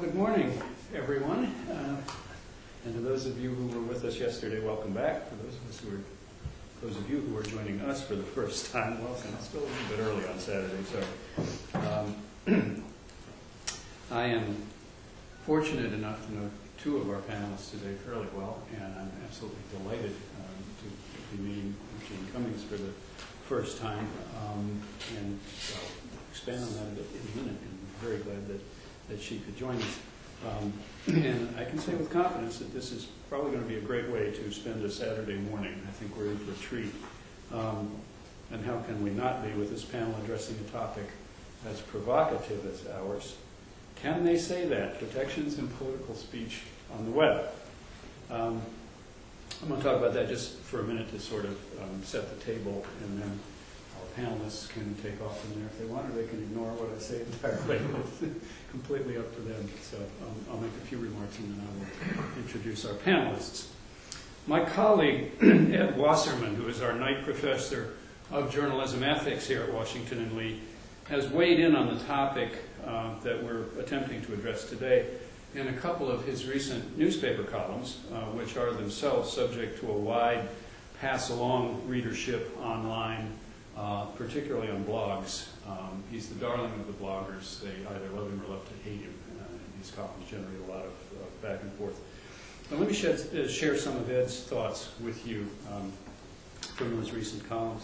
Good morning, everyone. And to those of you who were with us yesterday, welcome back. For those of you who are joining us for the first time, welcome. It's still a little bit early on Saturday, sorry. I am fortunate enough to know two of our panelists today fairly well, and I'm absolutely delighted to be meeting Jean Cummings for the first time. And I'll expand on that a bit in a minute. I'm very glad that she could join us. And I can say with confidence that this is probably going to be a great way to spend a Saturday morning. I think we're in for a treat. And how can we not be with this panel addressing a topic as provocative as ours? Can they say that? Protections in political speech on the web. I'm going to talk about that just for a minute to sort of set the table, and then our panelists can take off from there if they want, or they can ignore what I say entirely. It's completely up to them. So I'll make a few remarks and then I will introduce our panelists. My colleague, Ed Wasserman, who is our Knight Professor of Journalism Ethics here at Washington and Lee, has weighed in on the topic that we're attempting to address today in a couple of his recent newspaper columns, which are themselves subject to a wide pass-along readership online, particularly on blogs. He's the darling of the bloggers. They either love him or love to hate him. These columns generate a lot of back and forth. Now, let me share some of Ed's thoughts with you from those recent columns.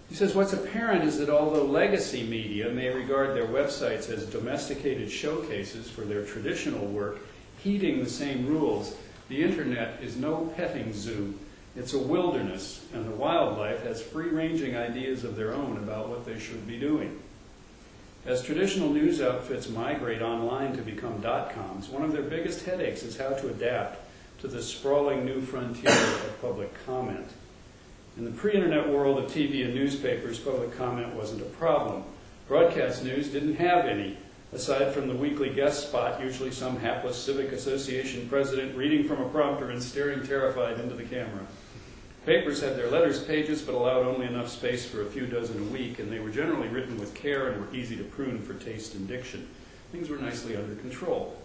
He says, what's apparent is that although legacy media may regard their websites as domesticated showcases for their traditional work, heeding the same rules, the internet is no petting zoo. It's a wilderness, and the wildlife has free-ranging ideas of their own about what they should be doing. As traditional news outfits migrate online to become .coms, one of their biggest headaches is how to adapt to the sprawling new frontier of public comment. In the pre-internet world of TV and newspapers, public comment wasn't a problem. Broadcast news didn't have any, aside from the weekly guest spot, usually some hapless civic association president reading from a prompter and staring terrified into the camera. Papers had their letters pages, but allowed only enough space for a few dozen a week, and they were generally written with care and were easy to prune for taste and diction. Things were nicely under control.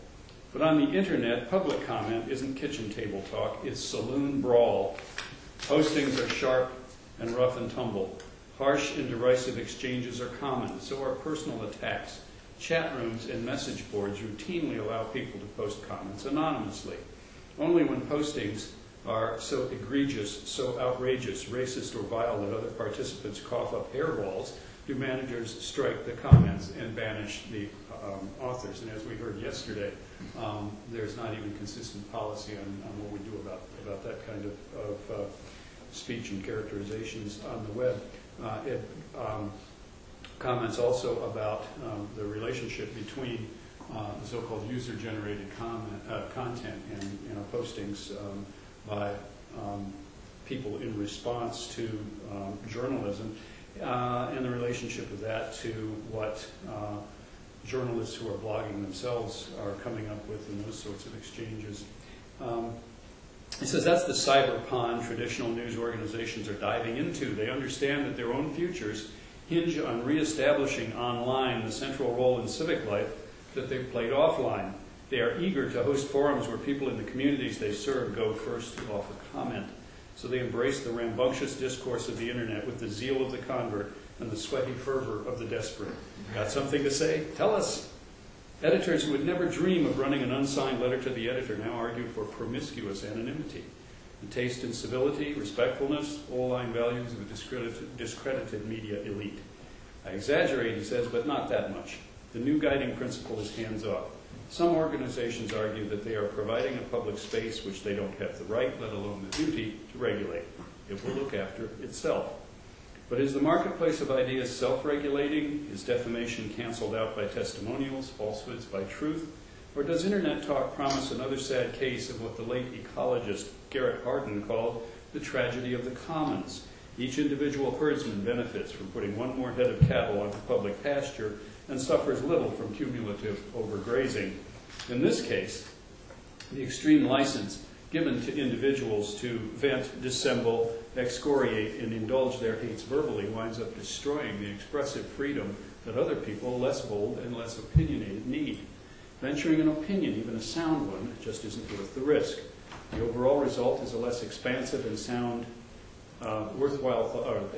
But on the internet, public comment isn't kitchen table talk, it's saloon brawl. Postings are sharp and rough and tumble. Harsh and derisive exchanges are common, so are personal attacks. Chat rooms and message boards routinely allow people to post comments anonymously. Only when postings are so egregious, so outrageous, racist, or vile that other participants cough up hairballs do managers strike the comments and banish the authors. And as we heard yesterday, there's not even consistent policy on what we do about that kind of speech and characterizations on the web. It comments also about the relationship between the so-called user-generated content and postings by people in response to journalism, and the relationship of that to what journalists who are blogging themselves are coming up with in those sorts of exchanges. He says that's the cyber pond traditional news organizations are diving into. They understand that their own futures hinge on reestablishing online the central role in civic life that they've played offline. They are eager to host forums where people in the communities they serve go first to offer comment. So they embrace the rambunctious discourse of the internet with the zeal of the convert and the sweaty fervor of the desperate. Got something to say? Tell us. Editors who would never dream of running an unsigned letter to the editor now argue for promiscuous anonymity. The taste in civility, respectfulness, all line values of a discredited media elite. I exaggerate, he says, but not that much. The new guiding principle is hands-off. Some organizations argue that they are providing a public space which they don't have the right, let alone the duty, to regulate. It will look after itself. But is the marketplace of ideas self-regulating? Is defamation canceled out by testimonials, falsehoods by truth? Or does internet talk promise another sad case of what the late ecologist Garrett Hardin called the tragedy of the commons? Each individual herdsman benefits from putting one more head of cattle onto public pasture and suffers little from cumulative overgrazing. In this case, the extreme license given to individuals to vent, dissemble, excoriate, and indulge their hates verbally winds up destroying the expressive freedom that other people, less bold and less opinionated, need. Venturing an opinion, even a sound one, just isn't worth the risk. The overall result is a less expansive and sound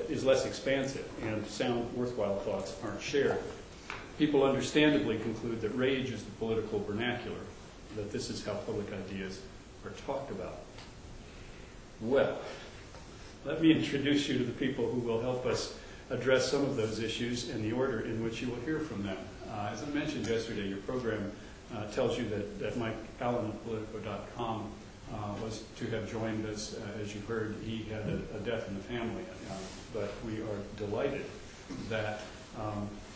is less expansive, and sound, worthwhile thoughts aren't shared. People understandably conclude that rage is the political vernacular, that this is how public ideas are talked about. Well, let me introduce you to the people who will help us address some of those issues in the order in which you will hear from them. As I mentioned yesterday, your program tells you that Mike Allen of Politico.com was to have joined us. As you heard, he had a death in the family, but we are delighted that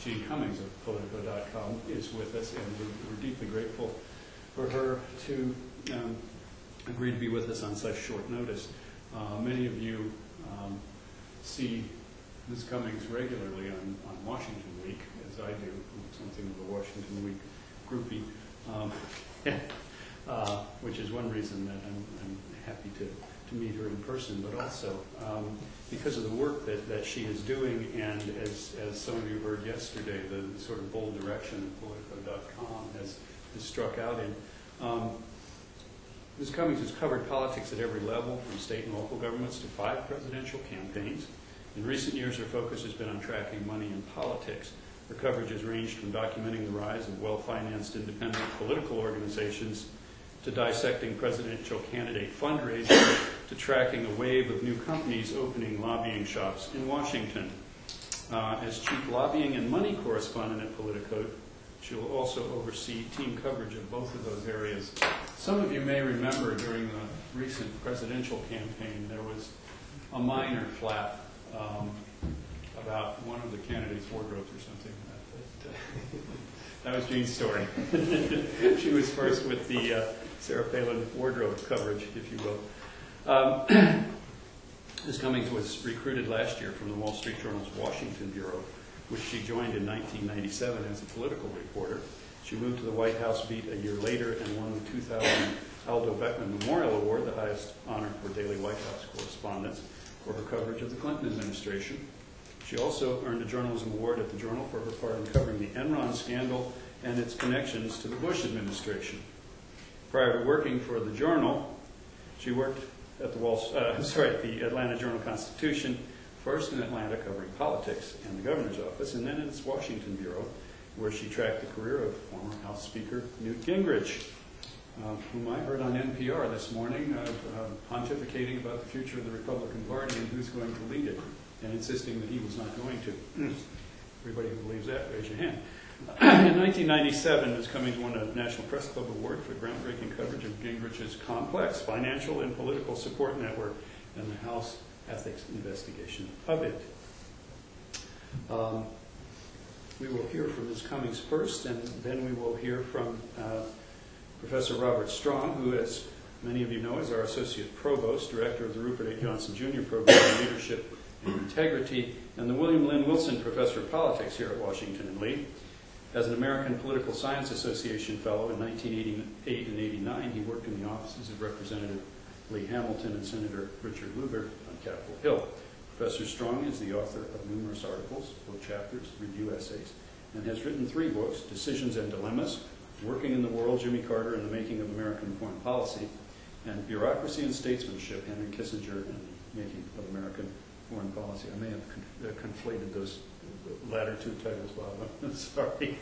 Jean Cummings of Politico.com is with us, and we're deeply grateful for her to agree to be with us on such short notice. Many of you see Ms. Cummings regularly on Washington Week, as I do, something of a Washington Week groupie, which is one reason that I'm happy to meet her in person, but also because of the work that she is doing, and as some of you heard yesterday, the sort of bold direction that Politico.com has struck out in. Ms. Cummings has covered politics at every level, from state and local governments to 5 presidential campaigns. In recent years, her focus has been on tracking money in politics. Her coverage has ranged from documenting the rise of well-financed independent political organizations to dissecting presidential candidate fundraising to tracking a wave of new companies opening lobbying shops in Washington. As chief lobbying and money correspondent at Politico, she will also oversee team coverage of both of those areas. Some of you may remember during the recent presidential campaign there was a minor flap about one of the candidates' wardrobes or something. That was Jean's story. She was first with the Sarah Palin wardrobe coverage, if you will. Ms. Cummings was recruited last year from the Wall Street Journal's Washington Bureau, which she joined in 1997 as a political reporter. She moved to the White House beat a year later and won the 2000 Aldo Beckman Memorial Award, the highest honor for daily White House correspondence, for her coverage of the Clinton administration. She also earned a journalism award at the Journal for her part in covering the Enron scandal and its connections to the Bush administration. Prior to working for the Journal, she worked at the Atlanta Journal-Constitution, first in Atlanta covering politics and the governor's office, and then in its Washington bureau, where she tracked the career of former House Speaker Newt Gingrich, whom I heard on NPR this morning pontificating about the future of the Republican Party and who's going to lead it, and insisting that he was not going to. Everybody who believes that, raise your hand. In 1997, Ms. Cummings won a National Press Club Award for groundbreaking coverage of Gingrich's complex financial and political support network and the House ethics investigation of it. We will hear from Ms. Cummings first, and then we will hear from Professor Robert Strong, who, as many of you know, is our Associate Provost, Director of the Rupert A. Johnson Jr. Program in Leadership and Integrity, and the William Lynn Wilson Professor of Politics here at Washington and Lee. As an American Political Science Association Fellow in 1988 and 89, he worked in the offices of Representative Lee Hamilton and Senator Richard Lugar on Capitol Hill. Professor Strong is the author of numerous articles, book chapters, review essays, and has written 3 books, Decisions and Dilemmas, Working in the World, Jimmy Carter and the Making of American Foreign Policy, and Bureaucracy and Statesmanship, Henry Kissinger and the Making of American Foreign Policy. I may have conflated those latter 2 titles, Bob. I'm sorry.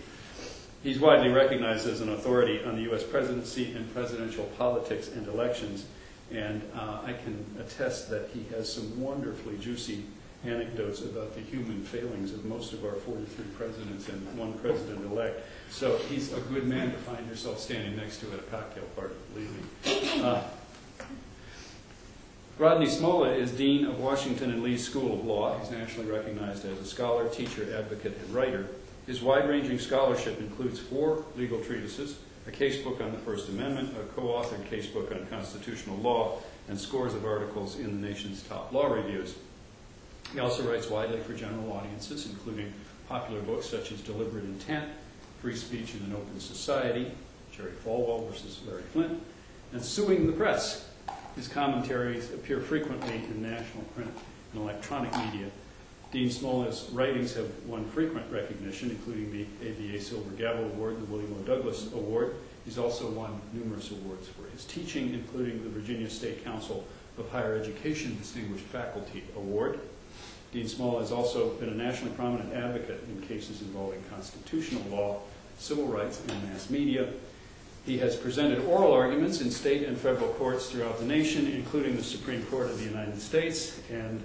He's widely recognized as an authority on the U.S. presidency and presidential politics and elections, and I can attest that he has some wonderfully juicy anecdotes about the human failings of most of our 43 presidents and 1 president-elect. So he's a good man to find yourself standing next to at a cocktail party, believe me. Rodney Smolla is Dean of Washington and Lee School of Law. He's nationally recognized as a scholar, teacher, advocate, and writer. His wide-ranging scholarship includes 4 legal treatises, a casebook on the First Amendment, a co-authored casebook on constitutional law, and scores of articles in the nation's top law reviews. He also writes widely for general audiences, including popular books such as Deliberate Intent, Free Speech in an Open Society, Jerry Falwell versus Larry Flynt, and Suing the Press. His commentaries appear frequently in national print and electronic media, Dean Smollett's writings have won frequent recognition, including the ABA Silver Gavel Award and the William O. Douglas Award. He's also won numerous awards for his teaching, including the Virginia State Council of Higher Education Distinguished Faculty Award. Dean Smollett has also been a nationally prominent advocate in cases involving constitutional law, civil rights, and mass media. He has presented oral arguments in state and federal courts throughout the nation, including the Supreme Court of the United States, and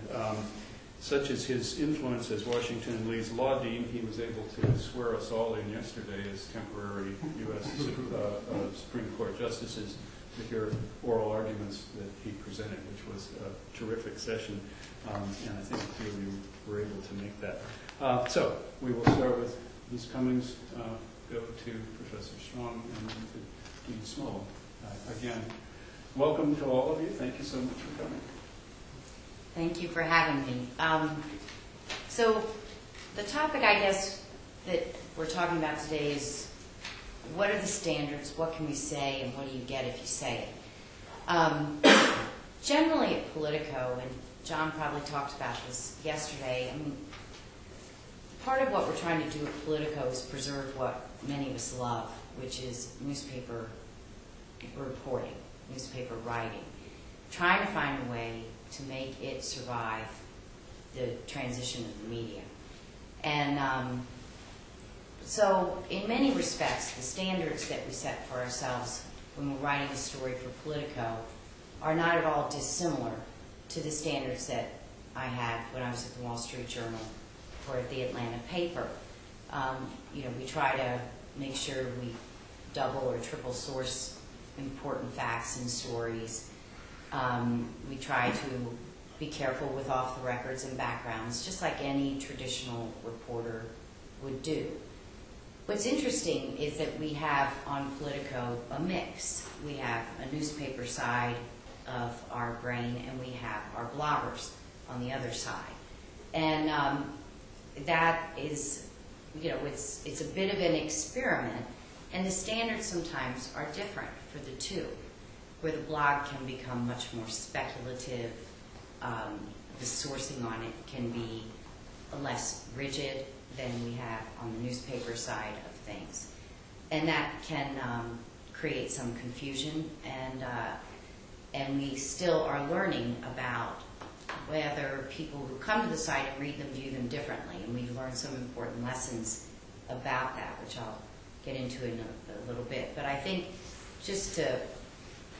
such as his influence as Washington and Lee's law dean, he was able to swear us all in yesterday as temporary U.S. Supreme Court justices to hear oral arguments that he presented, which was a terrific session, and I think a few of you were able to make that. So we will start with Ms. Cummings, go to Professor Strong, and then to Dean Smollett. Again, welcome to all of you. Thank you so much for coming. Thank you for having me. So the topic, I guess, that we're talking about today is what are the standards, what can we say, and what do you get if you say it? Generally at Politico, and John probably talked about this yesterday, I mean, part of what we're trying to do at Politico is preserve what many of us love, which is newspaper reporting, newspaper writing, trying to find a way to make it survive the transition of the media. And so in many respects, the standards that we set for ourselves when we're writing a story for Politico are not at all dissimilar to the standards that I had when I was at the Wall Street Journal or at the Atlanta paper. You know, we try to make sure we double or triple source important facts and stories. We try to be careful with off the records and backgrounds, just like any traditional reporter would do. What's interesting is that we have on Politico a mix. We have a newspaper side of our brain, and we have our bloggers on the other side. And that is, you know, it's a bit of an experiment, and the standards sometimes are different for the two, where the blog can become much more speculative. The sourcing on it can be less rigid than we have on the newspaper side of things. And that can create some confusion, and we still are learning about whether people who come to the site and read them view them differently. And we've learned some important lessons about that, which I'll get into in a little bit. But I think just to,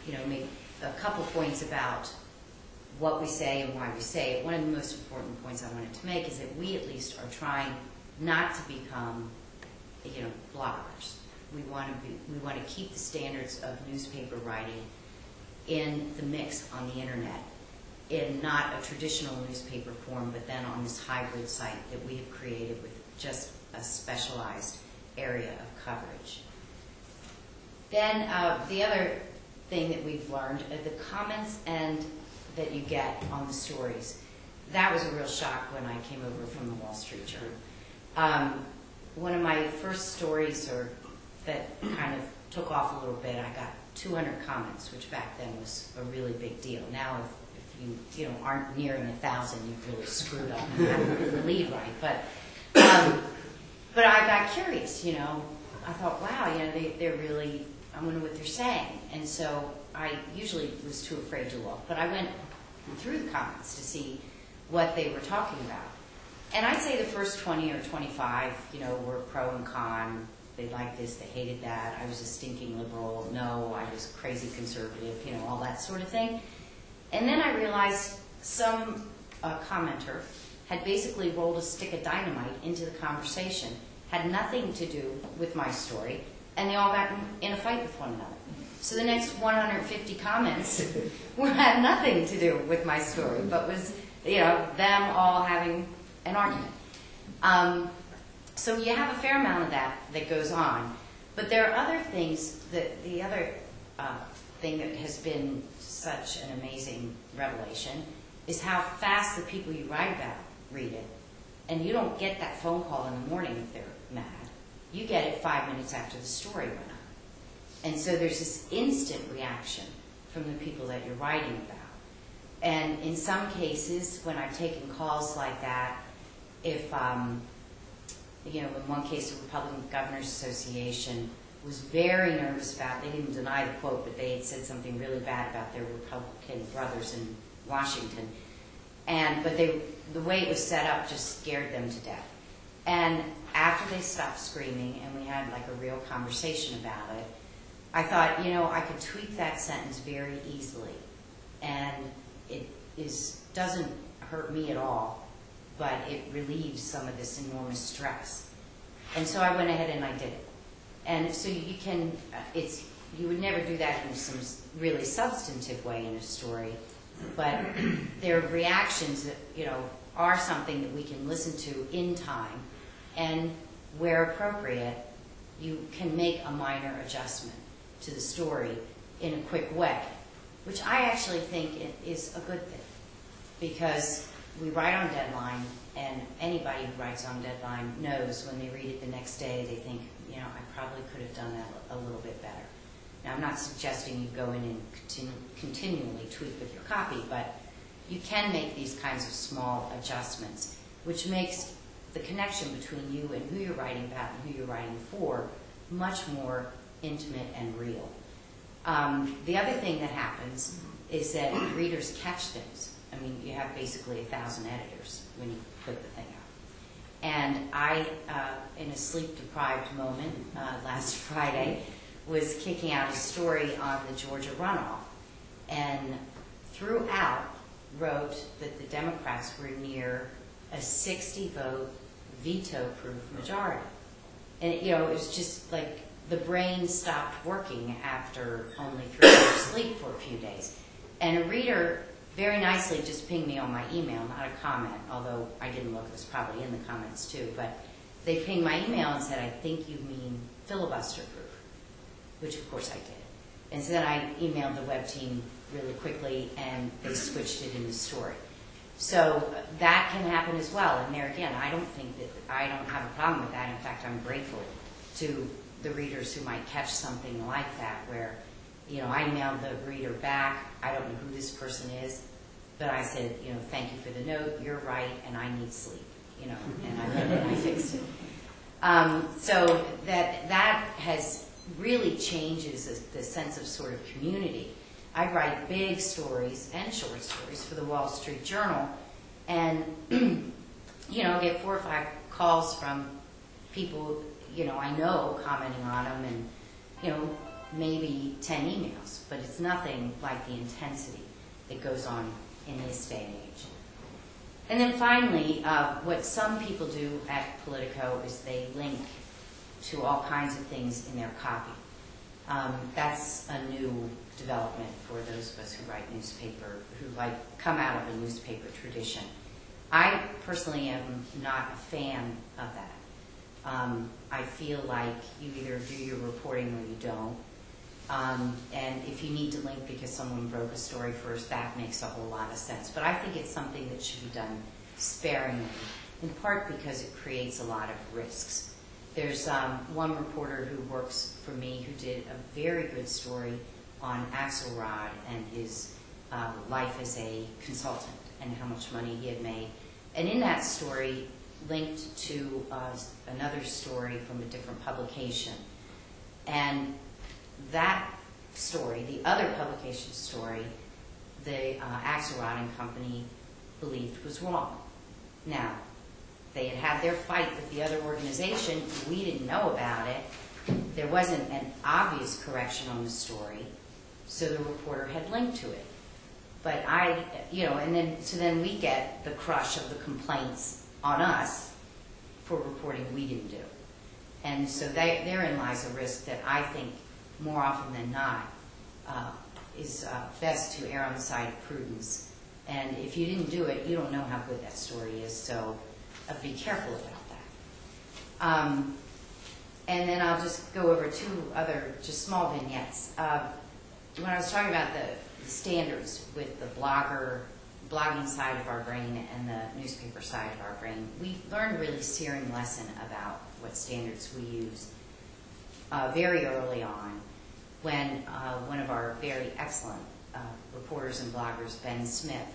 you know, make a couple points about what we say and why we say it. One of the most important points I wanted to make is that we at least are trying not to become, you know, bloggers. We want to keep the standards of newspaper writing in the mix on the internet, in not a traditional newspaper form, but then on this hybrid site that we have created with just a specialized area of coverage. Then the other thing that we've learned are the comments and that you get on the stories. That was a real shock when I came over from the Wall Street Journal. One of my first stories that kind of took off a little bit, I got 200 comments, which back then was a really big deal. Now, if you know, aren't nearing 1,000, you've really screwed up and haven't the lead right. But I got curious, you know. I thought, wow, you know, they're really, I wonder what they're saying. And so I usually was too afraid to look, but I went through the comments to see what they were talking about. And I'd say the first 20 or 25, you know, were pro and con. They liked this, they hated that. I was a stinking liberal. No, I was crazy conservative, you know, all that sort of thing. And then I realized some commenter had basically rolled a stick of dynamite into the conversation, had nothing to do with my story, and they all got in a fight with one another. So the next 150 comments had nothing to do with my story, but was, you know, them all having an argument. So you have a fair amount of that goes on. But there are other things that the other thing that has been such an amazing revelation is how fast the people you write about read it. And you don't get that phone call in the morning if they're mad. You get it 5 minutes after the story went up. And so there's this instant reaction from the people that you're writing about. And in some cases, when I've taken calls like that, if, in one case, the Republican Governors Association was very nervous about, they didn't deny the quote, but they had said something really bad about their Republican brothers in Washington. But the way it was set up just scared them to death. And after they stopped screaming and we had like a real conversation about it, I thought, I could tweak that sentence very easily. And it doesn't hurt me at all, but it relieves some of this enormous stress. And so I went ahead and I did it. And so you can, you would never do that in some really substantive way in a story, but their reactions that, are something that we can listen to in time, and where appropriate, you can make a minor adjustment to the story in a quick way, which I actually think is a good thing, because we write on deadline, and anybody who writes on deadline knows when they read it the next day, they think, I probably could have done that a little bit better. Now, I'm not suggesting you go in and continually tweak with your copy, but you can make these kinds of small adjustments, which makes the connection between you and who you're writing about and who you're writing for much more intimate and real. The other thing that happens is that readers catch things. I mean, you have basically 1,000 editors when you put the thing out. And I, in a sleep-deprived moment last Friday, was kicking out a story on the Georgia runoff, and throughout wrote that the Democrats were near a 60-vote veto-proof majority. And it was just like the brain stopped working after only 3 hours sleep for a few days. And a reader very nicely just pinged me on my email, not a comment, although I didn't look, it was probably in the comments too, but they pinged my email and said, I think you mean filibuster-proof, which of course I did. And so then I emailed the web team really quickly, and they switched it in the story. So that can happen as well. And there again, I don't have a problem with that. In fact, I'm grateful to the readers who might catch something like that, where I emailed the reader back, I don't know who this person is, but I said, thank you for the note, you're right, and I need sleep, and I fixed it. So that has really changes the sense of sort of community. I write big stories and short stories for the Wall Street Journal, and get 4 or 5 calls from people I know commenting on them, and maybe 10 emails, but it's nothing like the intensity that goes on in this day and age. And then finally, what some people do at Politico is they link to all kinds of things in their copy. That's a new development for those of us who write newspaper, who come out of a newspaper tradition. I personally am not a fan of that. I feel like you either do your reporting or you don't. And if you need to link because someone broke a story first, that makes a whole lot of sense. But I think it's something that should be done sparingly, in part because it creates a lot of risks. There's one reporter who works for me who did a very good story on Axelrod and his life as a consultant and how much money he had made. And in that story, linked to another story from a different publication. And that story, the other publication story, the Axelrod and Company believed was wrong. Now, they had their fight with the other organization. We didn't know about it. There wasn't an obvious correction on the story, so the reporter had linked to it. But so then we get the crush of the complaints on us for reporting we didn't do. And so therein lies a risk that I think more often than not is best to err on the side of prudence. And if you didn't do it, you don't know how good that story is, so be careful about that. And then I'll just go over 2 other just small vignettes. When I was talking about the standards with the blogging side of our brain and the newspaper side of our brain, we learned a really searing lesson about what standards we use very early on, when one of our very excellent reporters and bloggers, Ben Smith,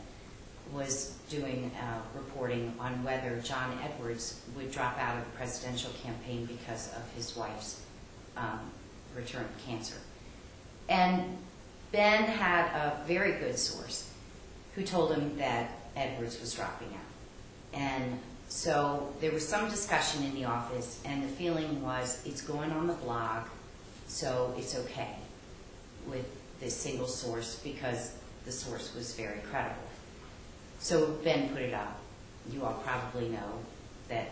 was doing reporting on whether John Edwards would drop out of the presidential campaign because of his wife's return of cancer. And Ben had a very good source who told him that Edwards was dropping out. And so there was some discussion in the office, and the feeling was it's going on the blog, so it's okay with this single source because the source was very credible. So Ben put it up. You all probably know that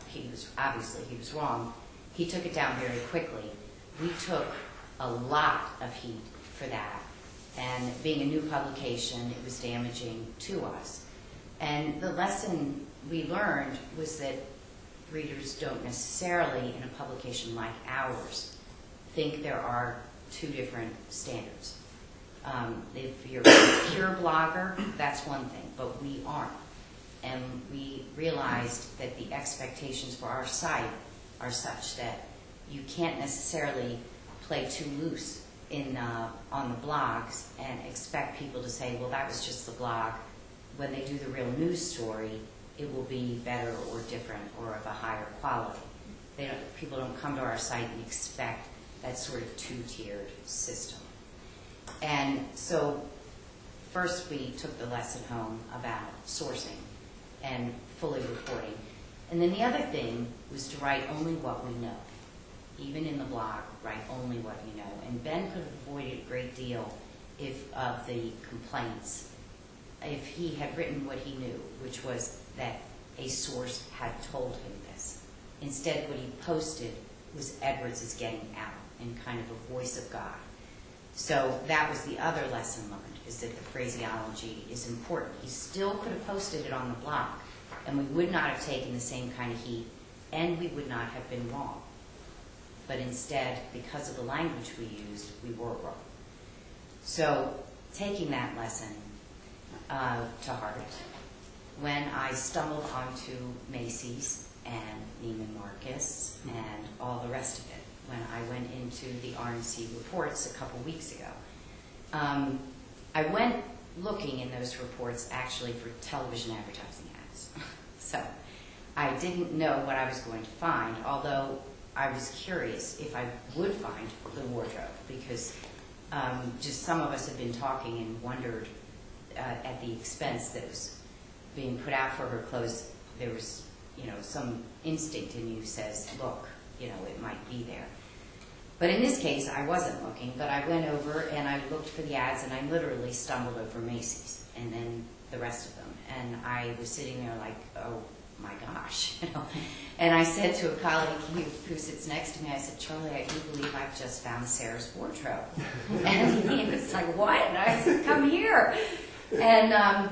he was wrong. He took it down very quickly. We took a lot of heat for that. And being a new publication, it was damaging to us. And the lesson we learned was that readers don't necessarily, in a publication like ours, think there are two different standards. If you're a pure blogger, that's one thing, but we aren't. And we realized that the expectations for our site are such that you can't necessarily play too loose on the blogs and expect people to say, well, that was just the blog. When they do the real news story, it will be better or different or of a higher quality. People don't come to our site and expect that sort of two-tiered system. And so first we took the lesson home about sourcing and fully reporting. And then the other thing was to write only what we know. Even in the blog, write only what you know. And Ben could have avoided a great deal of the complaints if he had written what he knew, which was that a source had told him this. Instead, what he posted was Edwards is getting out in kind of a voice of God. So that was the other lesson learned, is that the phraseology is important. He still could have posted it on the blog, and we would not have taken the same kind of heat, and we would not have been wrong. But instead, because of the language we used, we were wrong. So taking that lesson to heart, when I stumbled onto Macy's and Neiman Marcus and all the rest of it, when I went into the RNC reports a couple weeks ago, I went looking in those reports actually for television advertising ads. So I didn't know what I was going to find, although I was curious if I would find the wardrobe, because just some of us had been talking and wondered at the expense that was being put out for her clothes. There was, some instinct in you says, look, it might be there. But in this case, I wasn't looking, but I went over and I looked for the ads, and I literally stumbled over Macy's and then the rest of them. And I was sitting there like, oh my gosh, And I said to a colleague who sits next to me, I said, Charlie, I do believe I've just found Sarah's wardrobe. And he was like, what? And I said, come here. And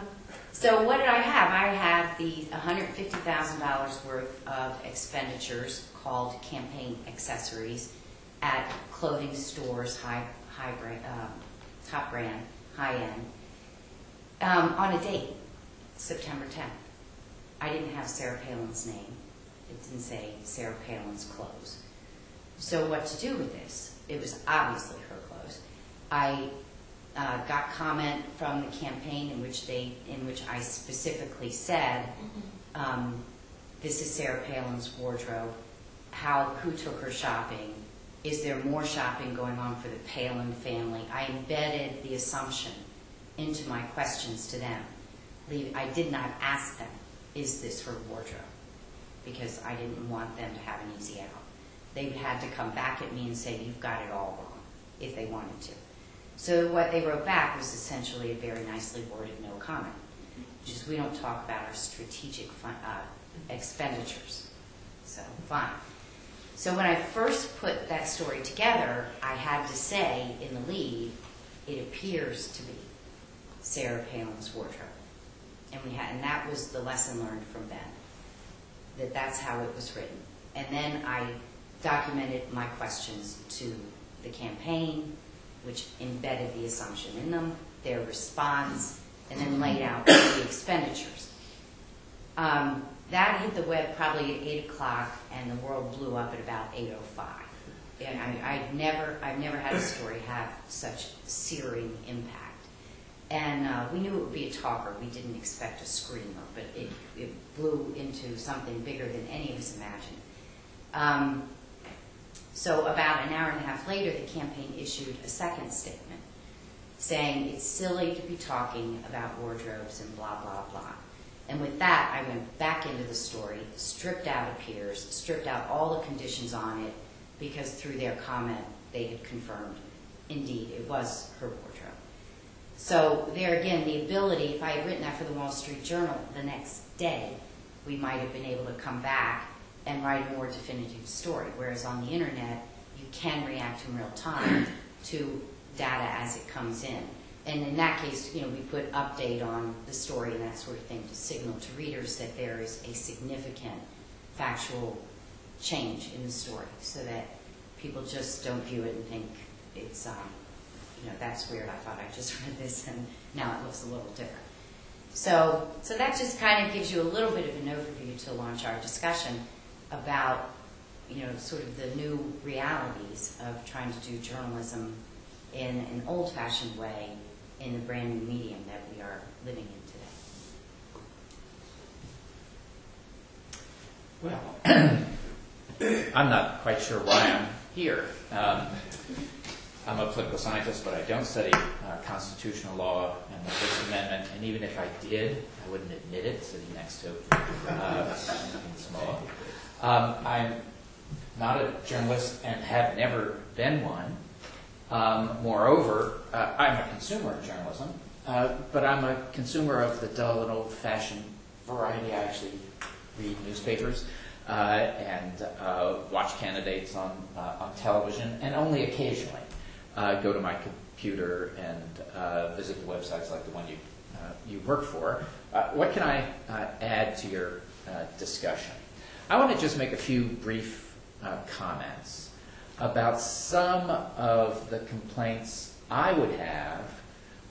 so what did I have? I had the $150,000 worth of expenditures called campaign accessories at clothing stores, top brand, high end, on a date, September 10th. I didn't have Sarah Palin's name. It didn't say Sarah Palin's clothes. So what to do with this? It was obviously her clothes. I got comment from the campaign in which I specifically said, this is Sarah Palin's wardrobe. Who took her shopping? Is there more shopping going on for the Palin family? I embedded the assumption into my questions to them. I did not ask them, is this her wardrobe? Because I didn't want them to have an easy out. They had to come back at me and say, you've got it all wrong, if they wanted to. So what they wrote back was essentially a very nicely worded no comment, which is we don't talk about our strategic expenditures. So fine. So when I first put that story together, I had to say in the lead, it appears to be Sarah Palin's wardrobe. And that was the lesson learned from Ben, that's how it was written. And then I documented my questions to the campaign, which embedded the assumption in them, their response, and then laid out the expenditures. That hit the web probably at 8 o'clock, and the world blew up at about 8:05. And I've never had a story have such searing impact. And we knew it would be a talker. We didn't expect a screamer, but it blew into something bigger than any of us imagined. So about an hour and a half later, the campaign issued a second statement saying it's silly to be talking about wardrobes and blah, blah, blah. And with that, I went back into the story, stripped out appears, stripped out all the conditions on it, because through their comment, they had confirmed, indeed, it was her wardrobe. So there again, the ability, if I had written that for the Wall Street Journal the next day, we might have been able to come back and write a more definitive story. Whereas on the internet, you can react in real time to data as it comes in. And in that case, we put update on the story and that sort of thing to signal to readers that there is a significant factual change in the story, so that people just don't view it and think it's, that's weird. I thought I just read this and now it looks a little different. So that just kind of gives you a little bit of an overview to launch our discussion about, sort of the new realities of trying to do journalism in an old-fashioned way in the brand new medium that we are living in today. Well, I'm not quite sure why I'm here. I'm a political scientist, but I don't study constitutional law and the First Amendment, and even if I did, I wouldn't admit it, sitting next to Smolla. I'm not a journalist and have never been one. Moreover, I'm a consumer of journalism, but I'm a consumer of the dull and old-fashioned variety. I actually read newspapers and watch candidates on television, and only occasionally go to my computer and visit the websites like the one you work for. What can I add to your discussion? I want to just make a few brief comments about some of the complaints I would have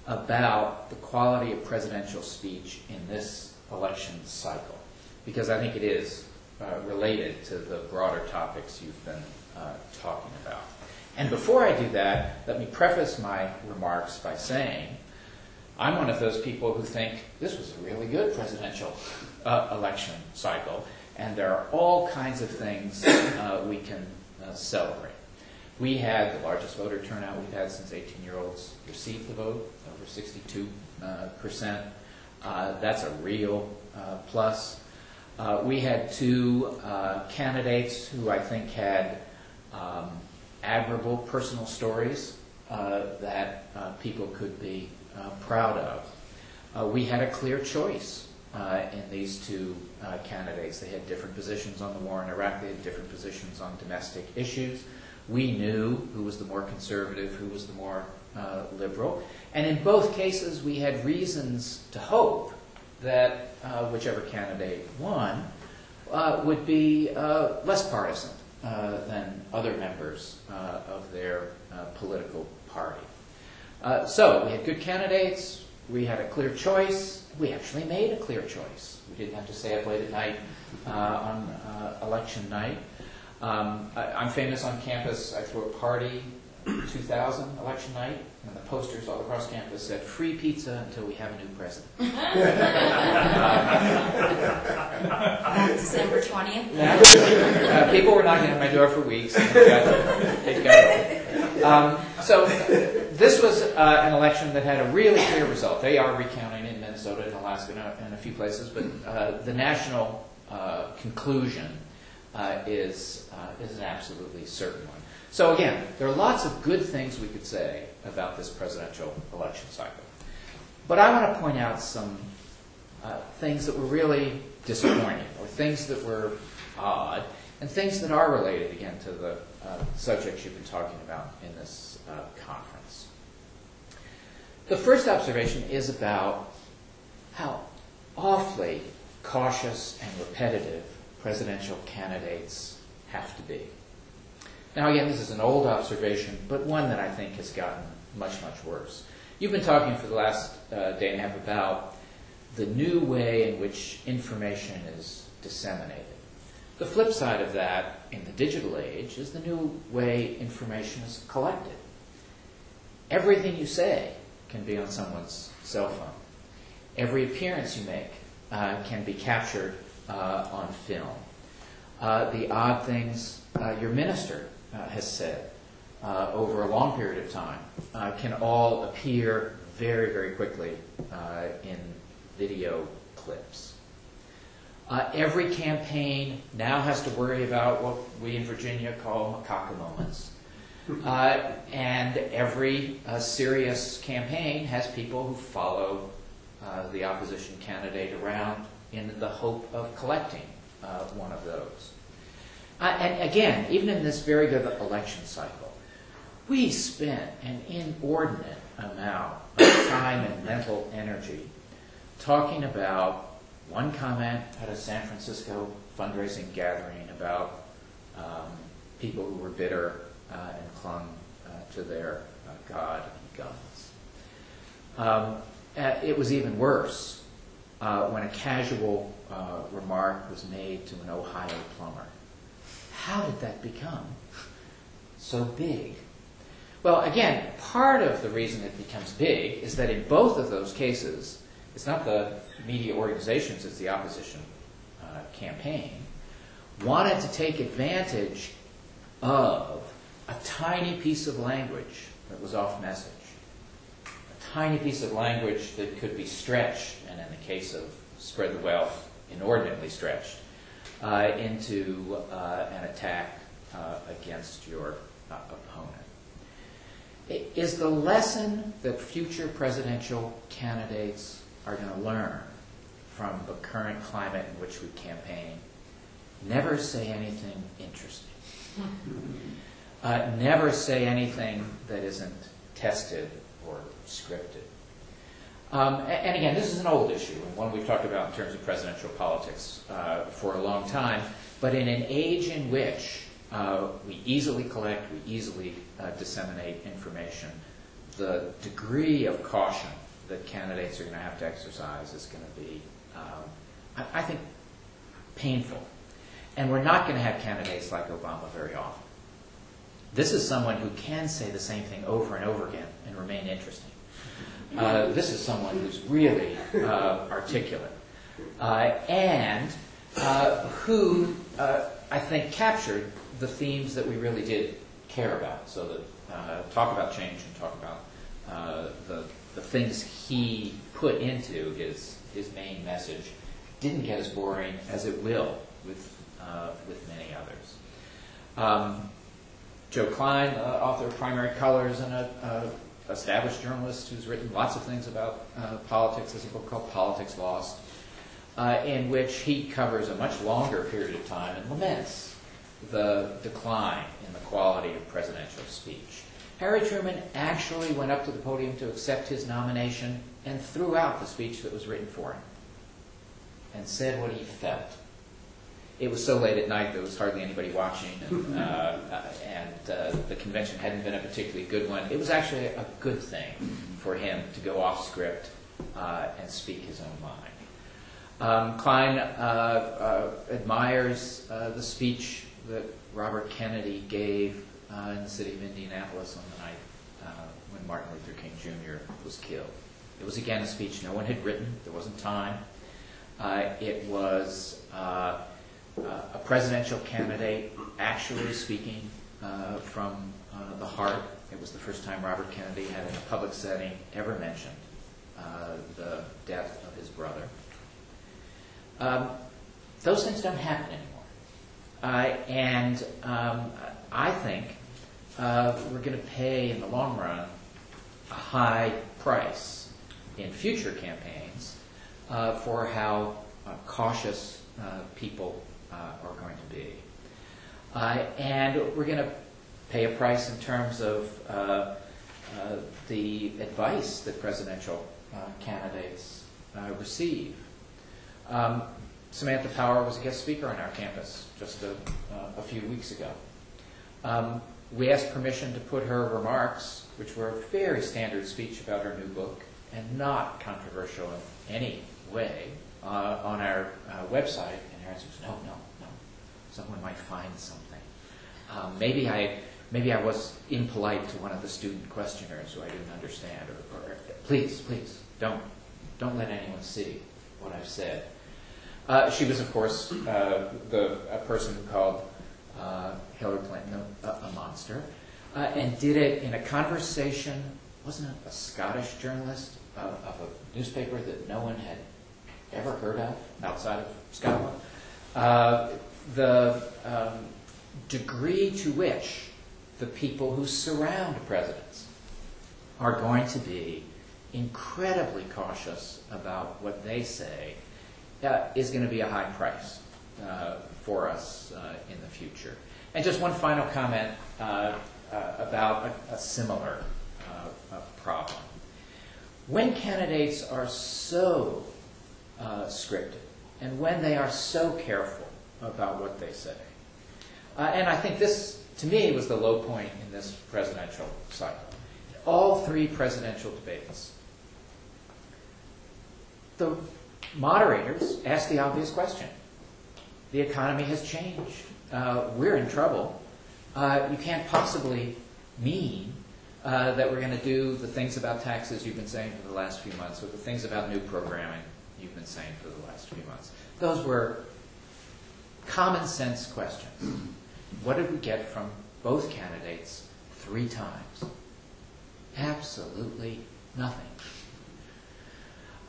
about the quality of presidential speech in this election cycle, because I think it is related to the broader topics you've been talking about. And before I do that, let me preface my remarks by saying I'm one of those people who think this was a really good presidential election cycle, and there are all kinds of things we can celebrate. We had the largest voter turnout we've had since 18-year-olds received the vote, over 62%. That's a real plus. We had two candidates who I think had admirable personal stories that people could be proud of. We had a clear choice in these two candidates. They had different positions on the war in Iraq. They had different positions on domestic issues. We knew who was the more conservative, who was the more liberal. And in both cases, we had reasons to hope that whichever candidate won would be less partisan than other members of their political party. So we had good candidates. We had a clear choice. We actually made a clear choice. We didn't have to stay up late at night on election night. I'm famous on campus. I threw a party 2000 election night, and the posters all across campus said, "Free pizza until we have a new president." December 20th? People were knocking at my door for weeks. And it got so this was an election that had a really clear result. They are recounting in Minnesota and Alaska and a few places, but the national conclusion is an absolutely certain one. So again, there are lots of good things we could say about this presidential election cycle. But I want to point out some things that were really disappointing, or things that were odd, and things that are related, again, to the subjects you've been talking about in this conference. The first observation is about how awfully cautious and repetitive presidential candidates have to be. Now, again, this is an old observation, but one that I think has gotten much, much worse. You've been talking for the last day and a half about the new way in which information is disseminated. The flip side of that in the digital age is the new way information is collected. Everything you say can be on someone's cell phone. Every appearance you make can be captured on film. The odd things your minister has said over a long period of time can all appear very, very quickly in video clips. Every campaign now has to worry about what we in Virginia call macaca moments. And every serious campaign has people who follow the opposition candidate around in the hope of collecting one of those. And again, even in this very good election cycle, we spent an inordinate amount of time and mental energy talking about one comment at a San Francisco fundraising gathering about people who were bitter and clung to their God and guns. It was even worse when a casual remark was made to an Ohio plumber. How did that become so big? Well, again, part of the reason it becomes big is that in both of those cases, it's not the media organizations, it's the opposition campaign, wanted to take advantage of a tiny piece of language that was off message. A tiny piece of language that could be stretched, and in the case of Spread the Wealth, inordinately stretched, into an attack against your opponent. Is the lesson that future presidential candidates are going to learn from the current climate in which we campaign? Never say anything interesting. Never say anything that isn't tested or scripted. And again, this is an old issue, and one we've talked about in terms of presidential politics for a long time, but in an age in which we easily collect, we easily disseminate information, the degree of caution that candidates are going to have to exercise is going to be, I think, painful. And we're not going to have candidates like Obama very often. This is someone who can say the same thing over and over again and remain interesting. This is someone who's really articulate and who I think captured the themes that we really did care about. So that talk about change and talk about the things he put into his main message didn't get as boring as it will with many others. Joe Klein, author of Primary Colors, and a established journalist who's written lots of things about politics. There's a book called Politics Lost, in which he covers a much longer period of time and laments the decline in the quality of presidential speech. Harry Truman actually went up to the podium to accept his nomination and threw out the speech that was written for him and said what he felt. It was so late at night there was hardly anybody watching, and the convention hadn't been a particularly good one. It was actually a good thing for him to go off script and speak his own mind. Klein admires the speech that Robert Kennedy gave in the city of Indianapolis on the night when Martin Luther King Jr. was killed. It was again a speech no one had written. There wasn't time. It was a presidential candidate actually speaking from the heart. It was the first time Robert Kennedy had in a public setting ever mentioned the death of his brother. Those things don't happen anymore. And I think we're going to pay in the long run a high price in future campaigns for how cautious people are going to be. And we're going to pay a price in terms of the advice that presidential candidates receive. Samantha Power was a guest speaker on our campus just a few weeks ago. We asked permission to put her remarks, which were a very standard speech about her new book and not controversial in any way, on our website. And her answer was, no. Someone might find something. Maybe I maybe I was impolite to one of the student questioners who I didn't understand, or please, don't let anyone see what I've said. She was, of course, a person who called Hillary Clinton a monster, and did it in a conversation, wasn't it a Scottish journalist of a newspaper that no one had ever heard of outside of Scotland? The degree to which the people who surround presidents are going to be incredibly cautious about what they say is going to be a high price for us in the future. And just one final comment about a similar problem. When candidates are so scripted, and when they are so careful about what they say, and I think this, to me, was the low point in this presidential cycle. All three presidential debates, the moderators asked the obvious question. The economy has changed. We're in trouble. You can't possibly mean that we're going to do the things about taxes you've been saying for the last few months, or the things about new programming you've been saying for the last few months. Those were common sense questions. What did we get from both candidates 3 times? Absolutely nothing.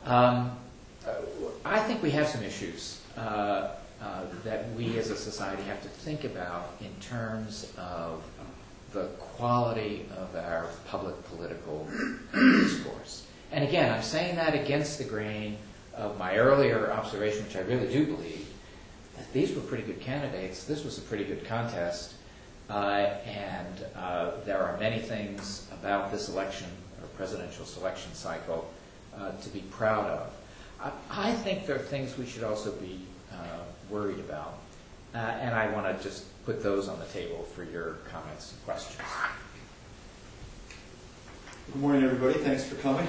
I think we have some issues that we as a society have to think about in terms of the quality of our public political discourse. And again, I'm saying that against the grain of my earlier observation, which I really do believe, that these were pretty good candidates. This was a pretty good contest. And there are many things about this election, or presidential selection cycle, to be proud of. I think there are things we should also be worried about. And I want to just put those on the table for your comments and questions. Good morning, everybody. Thanks for coming.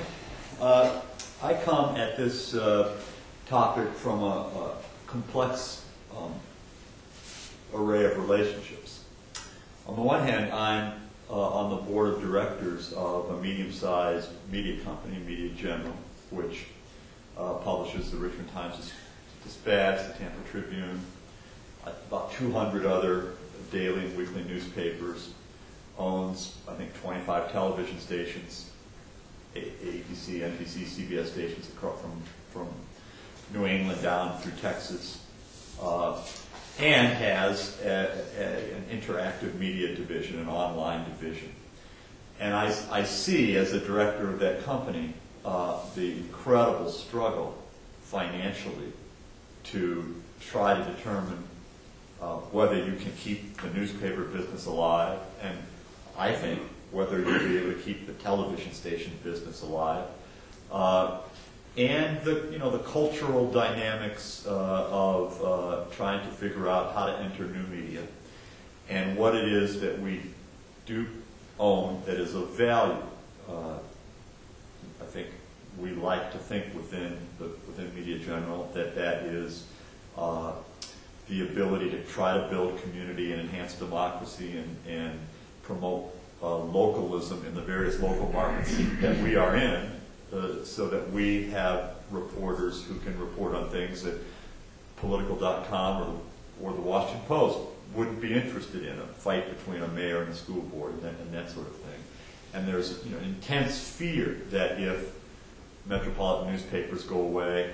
I come at this topic from a complex array of relationships. On the one hand, I'm on the board of directors of a medium-sized media company, Media General, which publishes the Richmond Times-Dispatch, the Tampa Tribune, about 200 other daily and weekly newspapers, owns, I think, 25 television stations, ABC, NBC, CBS stations from New England down through Texas, and has an interactive media division, an online division. And I see, as a director of that company, the incredible struggle financially to try to determine whether you can keep the newspaper business alive, and I think whether you'll be able to keep the television station business alive, and the cultural dynamics of trying to figure out how to enter new media, and what it is that we do own that is of value. I think we like to think within Media General that is the ability to try to build community and enhance democracy and promote localism in the various local markets that we are in, so that we have reporters who can report on things that Political.com or the Washington Post wouldn't be interested in, a fight between a mayor and a school board and that sort of thing. And there's intense fear that if metropolitan newspapers go away,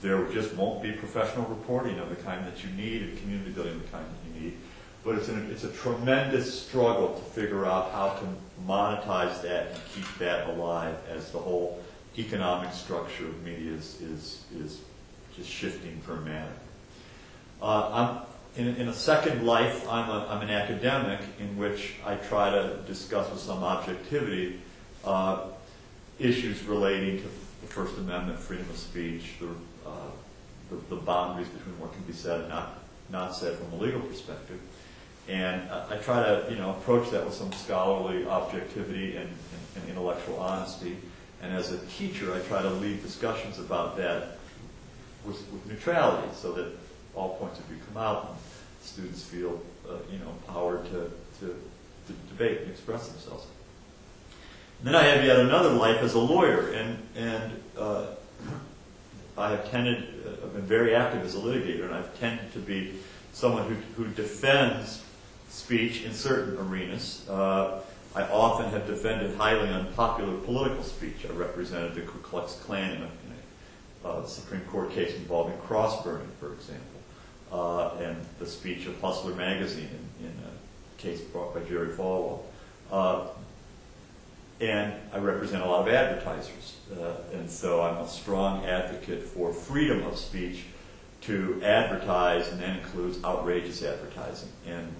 there just won't be professional reporting of the kind that you need and community building of the kind that you need. But it's a tremendous struggle to figure out how to monetize that and keep that alive as the whole economic structure of media is just shifting dramatically. I'm in a second life, I'm an academic in which I try to discuss with some objectivity issues relating to the First Amendment, freedom of speech, the boundaries between what can be said and not said from a legal perspective. And I try to approach that with some scholarly objectivity and intellectual honesty. And as a teacher, I try to lead discussions about that with neutrality, so that all points of view come out and students feel empowered to debate and express themselves. And then I have yet another life as a lawyer, and I have I've been very active as a litigator, and I've tended to be someone who defends speech in certain arenas. I often have defended highly unpopular political speech. I represented the Ku Klux Klan in a Supreme Court case involving cross-burning, for example, and the speech of Hustler magazine in a case brought by Jerry Falwell. And I represent a lot of advertisers, and so I'm a strong advocate for freedom of speech to advertise, and that includes outrageous advertising, and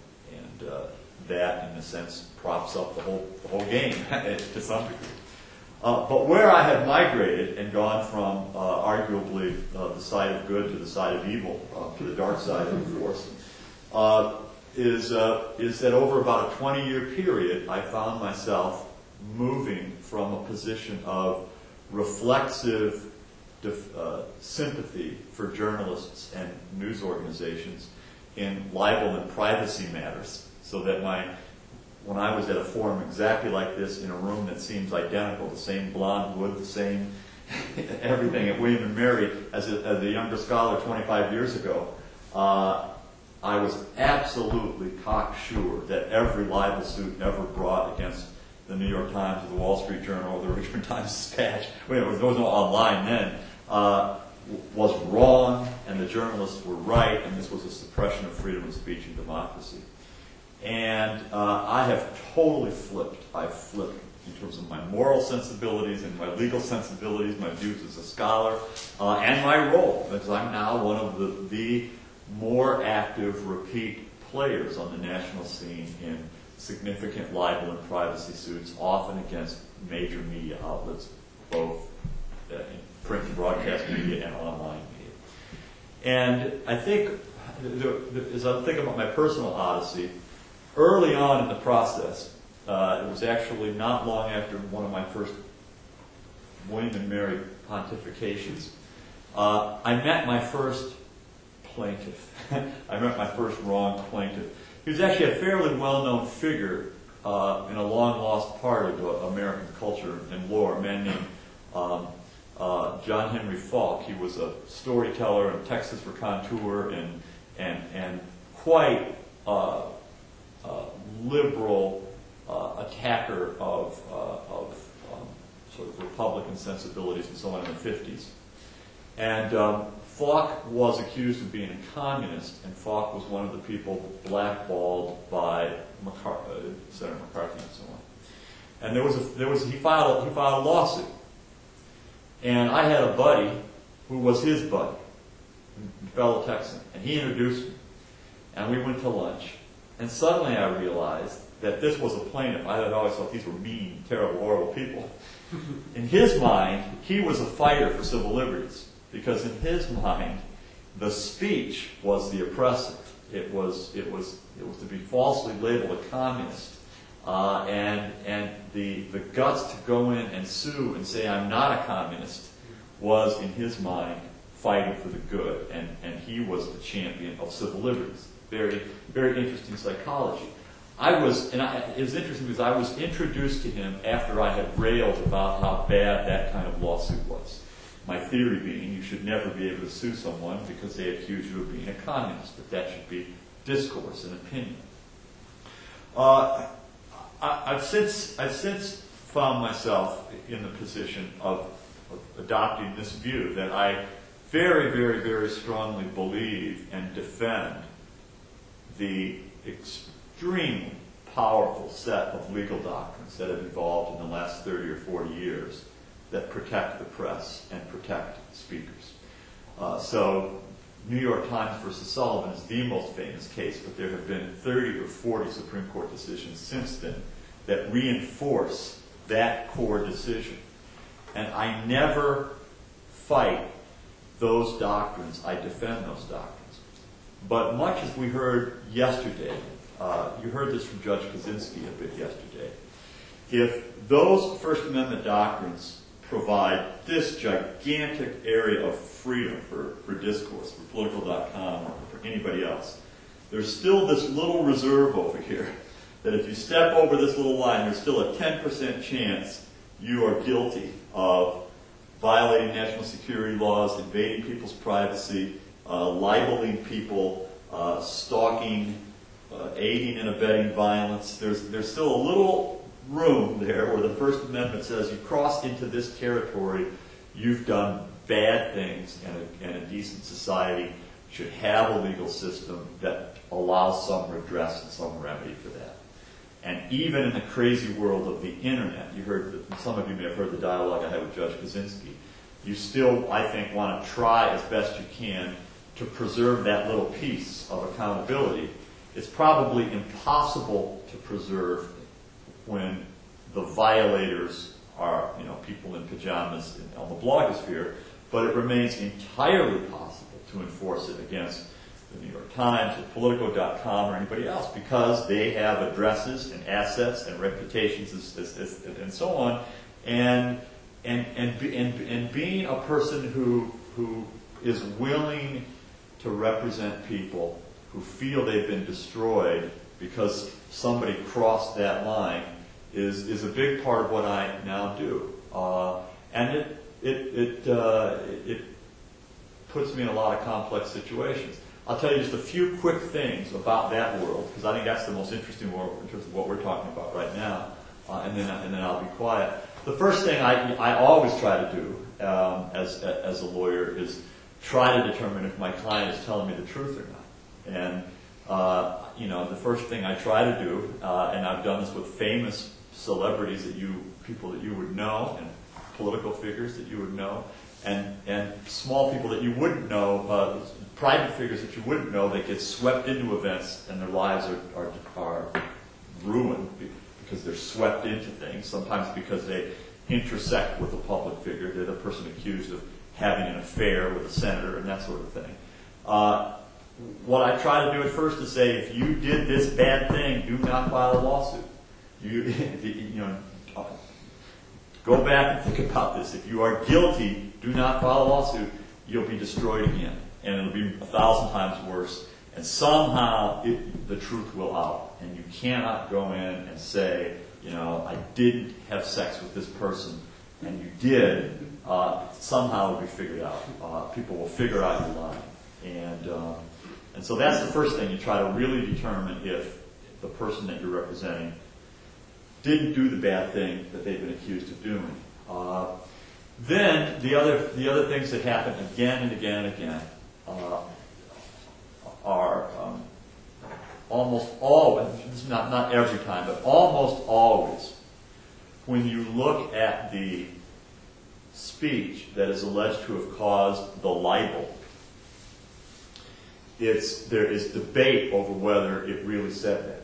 that, in a sense, props up the whole game to some degree. But where I have migrated and gone from arguably the side of good to the side of evil, to the dark side of the force, is that over about a 20-year period, I found myself moving from a position of reflexive sympathy for journalists and news organizations in libel and privacy matters, so that when I was at a forum exactly like this, in a room that seems identical, the same blonde wood, the same everything at William & Mary, as a younger scholar 25 years ago, I was absolutely cocksure that every libel suit ever brought against the New York Times or the Wall Street Journal or the Richmond Times-Dispatch, there was no online then, was wrong, and the journalists were right, and this was a suppression of freedom of speech and democracy. And I have totally flipped. I've flipped in terms of my moral sensibilities and my legal sensibilities, my views as a scholar, and my role, because I'm now one of the more active repeat players on the national scene in significant libel and privacy suits, often against major media outlets, both in print and broadcast media and online media. And I think, as I think about my personal odyssey, early on in the process, it was actually not long after one of my first William & Mary pontifications, I met my first plaintiff. I met my first wrong plaintiff. He was actually a fairly well-known figure in a long-lost part of American culture and lore, a man named John Henry Falk. He was a storyteller and Texas raconteur and quite liberal attacker of sort of Republican sensibilities and so on in the 50s. And Falk was accused of being a communist, and Falk was one of the people blackballed by Senator McCarthy and so on. And he filed a lawsuit, and I had a buddy who was his buddy, a fellow Texan, and he introduced me, and we went to lunch, and suddenly I realized that this was a plaintiff. I had always thought these were mean, terrible, horrible people. In his mind, he was a fighter for civil liberties. Because in his mind, the speech was the oppressor. It was to be falsely labeled a communist, and the guts to go in and sue and say I'm not a communist was in his mind fighting for the good, and he was the champion of civil liberties. Very, very interesting psychology. It was interesting because I was introduced to him after I had railed about how bad that kind of lawsuit was. My theory being you should never be able to sue someone because they accuse you of being a communist, that that should be discourse and opinion. I've since found myself in the position of adopting this view that I very, very, very strongly believe and defend the extremely powerful set of legal doctrines that have evolved in the last 30 or 40 years that protect the press and protect speakers. So New York Times versus Sullivan is the most famous case, but there have been 30 or 40 Supreme Court decisions since then that reinforce that core decision. And I never fight those doctrines. I defend those doctrines. But much as we heard yesterday, you heard this from Judge Kaczynski a bit yesterday, if those First Amendment doctrines provide this gigantic area of freedom for discourse, for Political.com, or for anybody else, there's still this little reserve over here that if you step over this little line, there's still a 10% chance you are guilty of violating national security laws, invading people's privacy, libeling people, stalking, aiding and abetting violence. There's still a little room there where the First Amendment says you cross into this territory, you've done bad things, and a decent society should have a legal system that allows some redress and some remedy for that. And even in the crazy world of the internet, some of you may have heard the dialogue I had with Judge Kaczynski, you still, I think, want to try as best you can to preserve that little piece of accountability. It's probably impossible to preserve when the violators are, people in pajamas on the blogosphere, but it remains entirely possible to enforce it against the New York Times or Politico.com or anybody else, because they have addresses and assets and reputations and so on. And being a person who is willing to represent people who feel they've been destroyed because somebody crossed that line is a big part of what I now do. And it puts me in a lot of complex situations. I'll tell you just a few quick things about that world, because I think that's the most interesting world in terms of what we're talking about right now, and then I'll be quiet. The first thing I always try to do as a lawyer is try to determine if my client is telling me the truth or not. And the first thing I try to do, and I've done this with famous celebrities people that you would know, and political figures that you would know, and small people that you wouldn't know, private figures that you wouldn't know, that get swept into events and their lives are ruined because they're swept into things, sometimes because they intersect with a public figure. They're the person accused of having an affair with a senator and that sort of thing. What I try to do at first is say, if you did this bad thing, do not file a lawsuit. Go back and think about this. If you are guilty, do not file a lawsuit. You'll be destroyed again, and it'll be 1,000 times worse. And somehow the truth will out, and you cannot go in and say, I didn't have sex with this person, and you did. Somehow it'll be figured out. People will figure out your line, and so that's the first thing. You try to really determine if the person that you're representing didn't do the bad thing that they've been accused of doing. Then the other things that happen again and again and again are almost always, this is not every time, but almost always, when you look at the speech that is alleged to have caused the libel, there is debate over whether it really said that.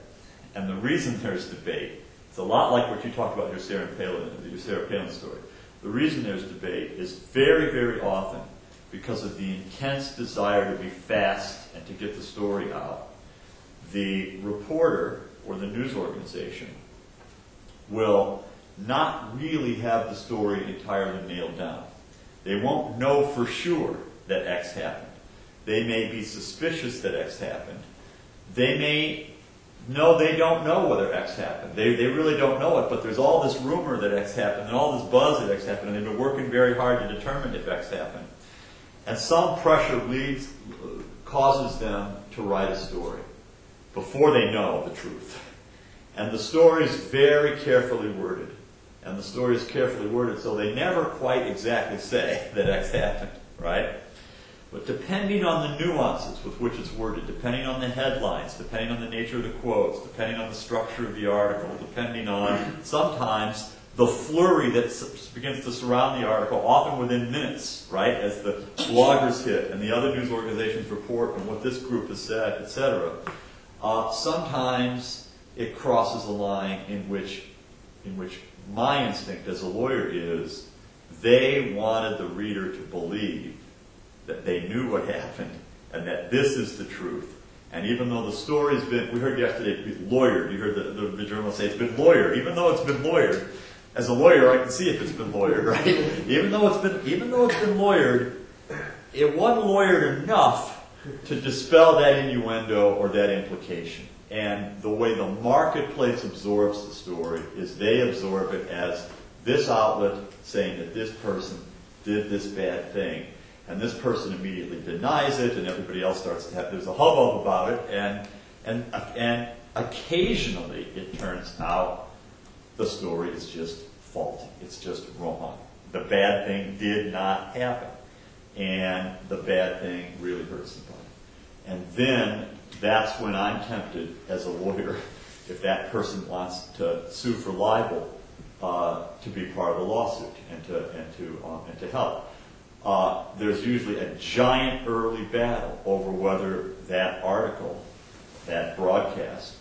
And the reason there's debate, it's a lot like what you talked about your Sarah Palin story. The reason there's debate is very, very often because of the intense desire to be fast and to get the story out. The reporter or the news organization will not really have the story entirely nailed down. They won't know for sure that X happened. They may be suspicious that X happened. They may know they don't know whether X happened. They really don't know it, but there's all this rumor that X happened and all this buzz that X happened, and they've been working very hard to determine if X happened. And some pressure causes them to write a story before they know the truth. And the story is very carefully worded. And the story is carefully worded so they never quite exactly say that X happened, right? But depending on the nuances with which it's worded, depending on the headlines, depending on the nature of the quotes, depending on the structure of the article, depending on sometimes the flurry that begins to surround the article, often within minutes, right, as the bloggers hit and the other news organizations report on what this group has said, etc. Sometimes it crosses a line in which my instinct as a lawyer is they wanted the reader to believe that they knew what happened and that this is the truth. And even though the story's been, we heard yesterday, it's been lawyered. You heard the journalist say it's been lawyered. Even though it's been lawyered, as a lawyer, I can see if it's been lawyered, right? Even though it's been lawyered, it wasn't lawyered enough to dispel that innuendo or that implication. And the way the marketplace absorbs the story is they absorb it as this outlet saying that this person did this bad thing. And this person immediately denies it, and everybody else starts to have, there's a hubbub about it, and occasionally it turns out the story is just faulty. It's just wrong. The bad thing did not happen. And the bad thing really hurts somebody. And then that's when I'm tempted as a lawyer, if that person wants to sue for libel, to be part of the lawsuit and to help. There's usually a giant early battle over whether that article, that broadcast,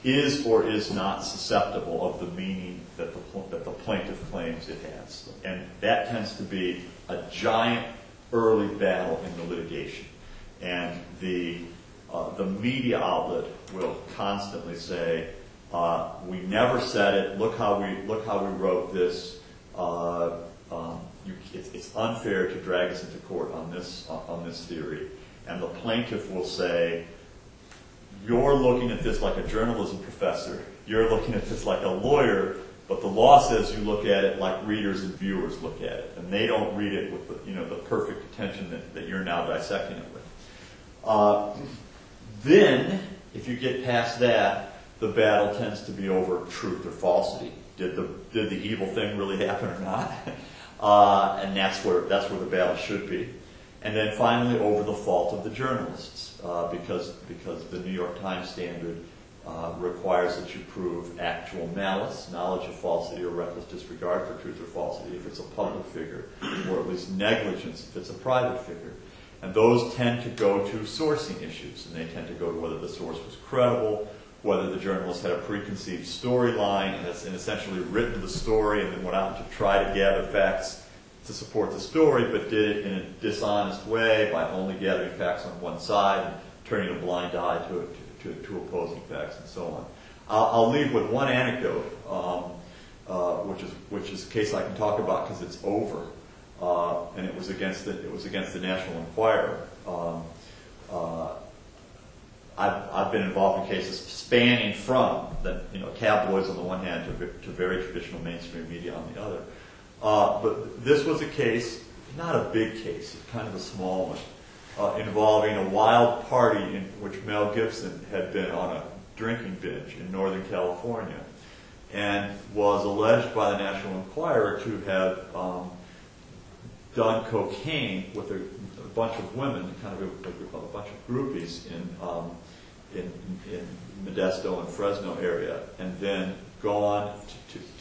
is or is not susceptible of the meaning that the plaintiff claims it has. And that tends to be a giant early battle in the litigation. And the media outlet will constantly say, we never said it, look how we wrote this, it's unfair to drag us into court on this theory. And the plaintiff will say, you're looking at this like a journalism professor, you're looking at this like a lawyer, but the law says you look at it like readers and viewers look at it, and they don't read it with the perfect attention that you're now dissecting it with. Then, if you get past that, the battle tends to be over truth or falsity. Did the evil thing really happen or not? And that's where the battle should be. And then finally, over the fault of the journalists, because the New York Times standard requires that you prove actual malice, knowledge of falsity, or reckless disregard for truth or falsity if it's a public figure, or at least negligence if it's a private figure. And those tend to go to sourcing issues, and they tend to go to whether the source was credible, whether the journalist had a preconceived storyline and essentially written the story and then went out to try to gather facts to support the story, but did it in a dishonest way by only gathering facts on one side and turning a blind eye to opposing facts and so on. I'll leave with one anecdote, which is a case I can talk about because it's over, and it was against the National Enquirer. I've been involved in cases spanning from tabloids on the one hand to very traditional mainstream media on the other. But this was a case, not a big case, kind of a small one, involving a wild party in which Mel Gibson had been on a drinking binge in Northern California and was alleged by the National Enquirer to have done cocaine with a bunch of women, kind of a bunch of groupies in Modesto and Fresno area, and then gone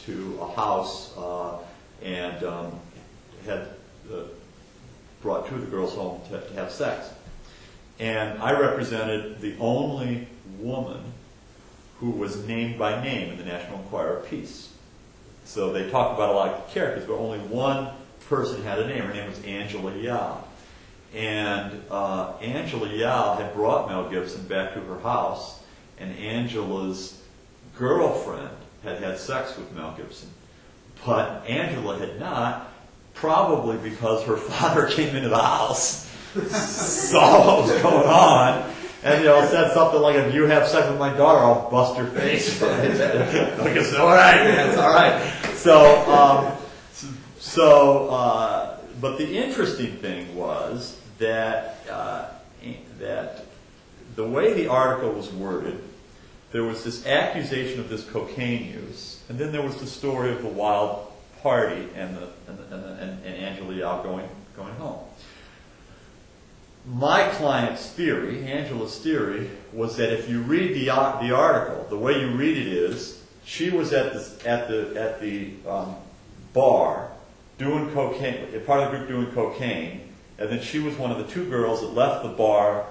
to a house and had brought two of the girls home to have sex. And I represented the only woman who was named by name in the National Enquirer piece. So they talked about a lot of characters, but only one person had a name. Her name was Angela Yao. And Angela Yao had brought Mel Gibson back to her house, and Angela's girlfriend had had sex with Mel Gibson. But Angela had not, probably because her father came into the house, saw what was going on, and said something like, "If you have sex with my daughter, I'll bust your face." Right? Like, it's all right, man, it's all right. But the interesting thing was that the way the article was worded, there was this accusation of this cocaine use, and then there was the story of the wild party and Angela Yao going home. My client's theory, Angela's theory, was that if you read the article, the way you read it is, she was at the bar doing cocaine, part of the group doing cocaine, and then she was one of the two girls that left the bar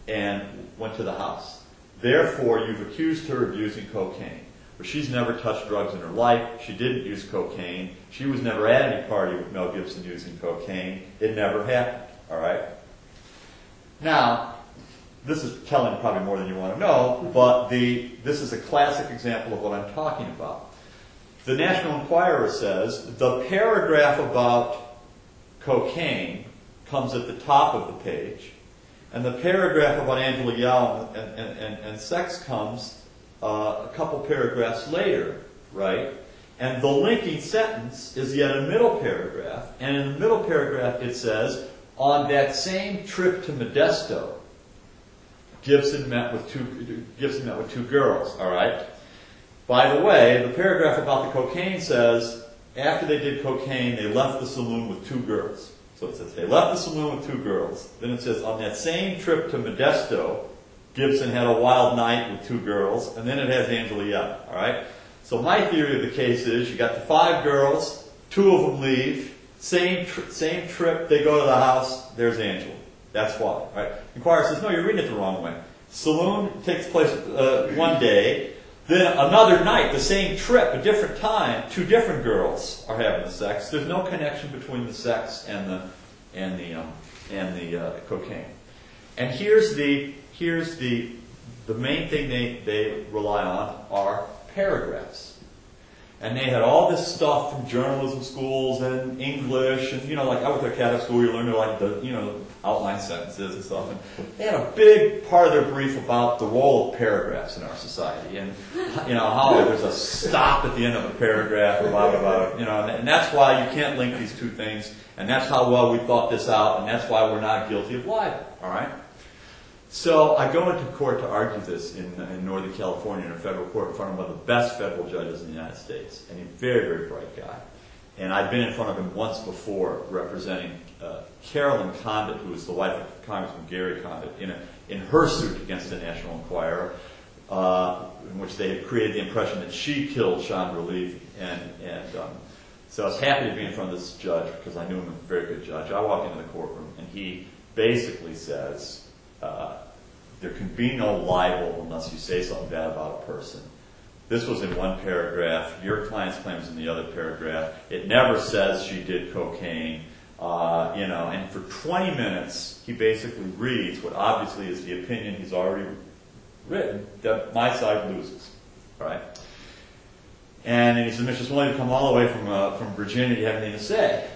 and went to the house. Therefore, you've accused her of using cocaine. But she's never touched drugs in her life. She didn't use cocaine. She was never at any party with Mel Gibson using cocaine. It never happened. All right? Now, this is telling probably more than you want to know, but this is a classic example of what I'm talking about. The National Enquirer says the paragraph about cocaine comes at the top of the page, And the paragraph about Angela Yao and sex comes a couple paragraphs later, right? And the linking sentence is yet a middle paragraph. And in the middle paragraph it says, on that same trip to Modesto, Gibson met with two girls, all right? By the way, the paragraph about the cocaine says, after they did cocaine, they left the saloon with two girls. So it says, they left the saloon with two girls. Then it says, on that same trip to Modesto, Gibson had a wild night with two girls. And then it has Angela Yao, all right? So my theory of the case is, you got the 5 girls, 2 of them leave, same trip, they go to the house, there's Angela. That's why, right? Inquirer says, no, you're reading it the wrong way. Saloon takes place one day, then another night, the same trip, a different time, 2 different girls are having the sex. There's no connection between the sex and the cocaine. And here's the main thing they rely on are paragraphs. And they had all this stuff from journalism schools and English, and like I went to a Catholic school, you learn to outline sentences and stuff. And they had a big part of their brief about the role of paragraphs in our society, and how there's a stop at the end of a paragraph, blah blah blah. And that's why you can't link these two things, and that's how well we thought this out, and that's why we're not guilty of libel. All right. So I go into court to argue this in Northern California in a federal court in front of one of the best federal judges in the United States, and he's a very, very bright guy. And I've been in front of him once before representing Carolyn Condit, who was the wife of Congressman Gary Condit, in her suit against the National Enquirer, in which they had created the impression that she killed Chandra Levy. So I was happy to be in front of this judge because I knew him as a very good judge. I walk into the courtroom, and he basically says, there can be no libel unless you say something bad about a person. This was in one paragraph. Your client's claim is in the other paragraph. It never says she did cocaine. And for 20 minutes, he basically reads what obviously is the opinion he's already written, that my side loses, right? And he said, Mr. Swilling, you come all the way from Virginia, you have anything to say?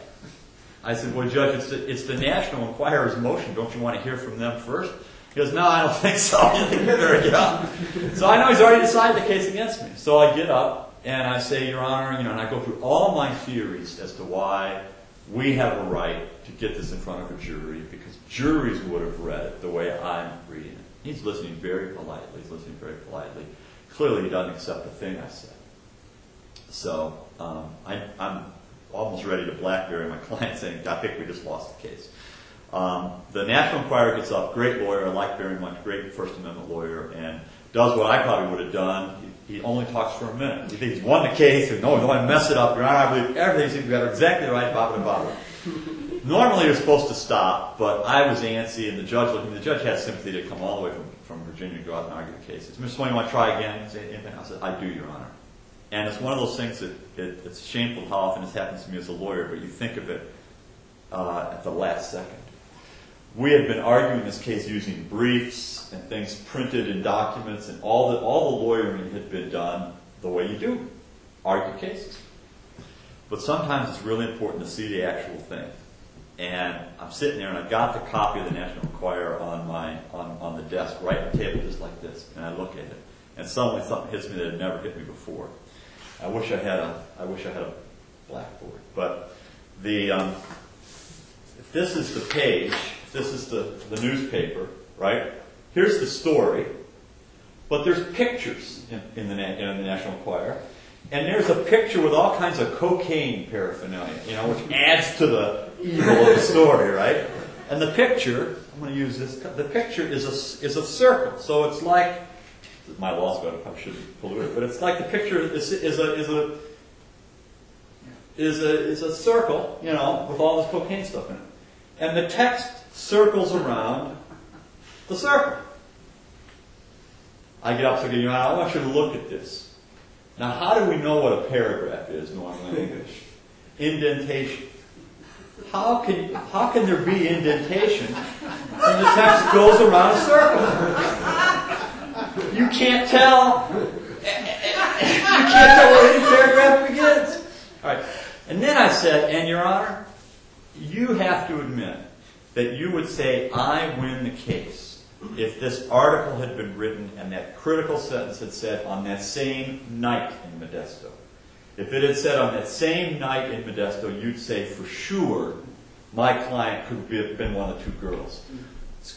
I said, well, Judge, it's the National Enquirer's motion. Don't you want to hear from them first? He goes, no, I don't think so. There you go. So I know he's already decided the case against me. So I get up and I say, Your Honor, and I go through all my theories as to why we have a right to get this in front of a jury, because juries would have read it the way I'm reading it. He's listening very politely. Clearly, he doesn't accept a thing I said. So I'm almost ready to BlackBerry my client saying, I think we just lost the case. The National Enquirer gets up, great lawyer, I like very much, great First Amendment lawyer, and does what I probably would have done. He only talks for a minute. He thinks he's won the case, and no, don't want to mess it up. Your Honor, I believe everything seems to be exactly right, blah. Normally you're supposed to stop, but I was antsy, and the judge had sympathy to come all the way from Virginia to go out and argue the case. He said, Mr. Swain, you want to try again? Say anything? I said, I do, Your Honor. And it's one of those things that it's shameful how often this happens to me as a lawyer, but you think of it at the last second. We had been arguing this case using briefs and things printed in documents, and all the lawyering had been done the way you do, argue cases. But sometimes it's really important to see the actual thing. And I'm sitting there, and I've got the copy of the National Enquirer on the desk, right at the table, just like this. And I look at it, and suddenly something hits me that had never hit me before. I wish I had a blackboard. But if this is the page, if this is the newspaper, right? Here's the story, but there's pictures in the National Enquirer, and there's a picture with all kinds of cocaine paraphernalia, which adds to the evil of the story, right? And the picture, I'm going to use this. The picture is a circle, so it's like, my law school, I probably shouldn't pollute it, but it's like the picture is a circle, with all this cocaine stuff in it, and the text circles around the circle. I get up to you, I want you to look at this. Now, how do we know what a paragraph is normally in English? Indentation. How can there be indentation when the text goes around a circle? You can't tell. You can't tell where any paragraph begins. All right. And then I said, and Your Honor, you have to admit that you would say, I win the case, if this article had been written and that critical sentence had said, on that same night in Modesto. If it had said on that same night in Modesto, you'd say for sure my client could have been one of the two girls.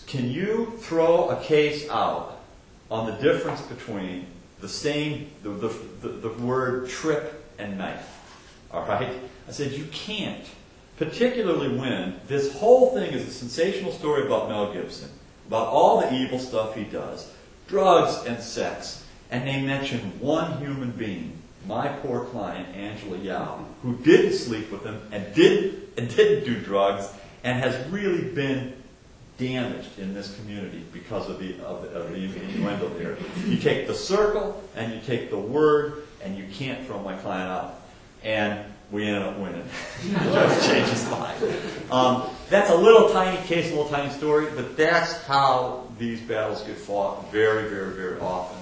Can you throw a case out on the difference between the word trip and knife? All right? I said, you can't. Particularly when this whole thing is a sensational story about Mel Gibson, about all the evil stuff he does, drugs and sex, and they mention one human being, my poor client, Angela Yao, who didn't sleep with him and didn't do drugs and has really been damaged in this community because of the innuendo there. You take the circle and you take the word and you can't throw my client out. And we ended up winning. Just change his mind. That's a little tiny case, a little tiny story, but that's how these battles get fought very, very, very often.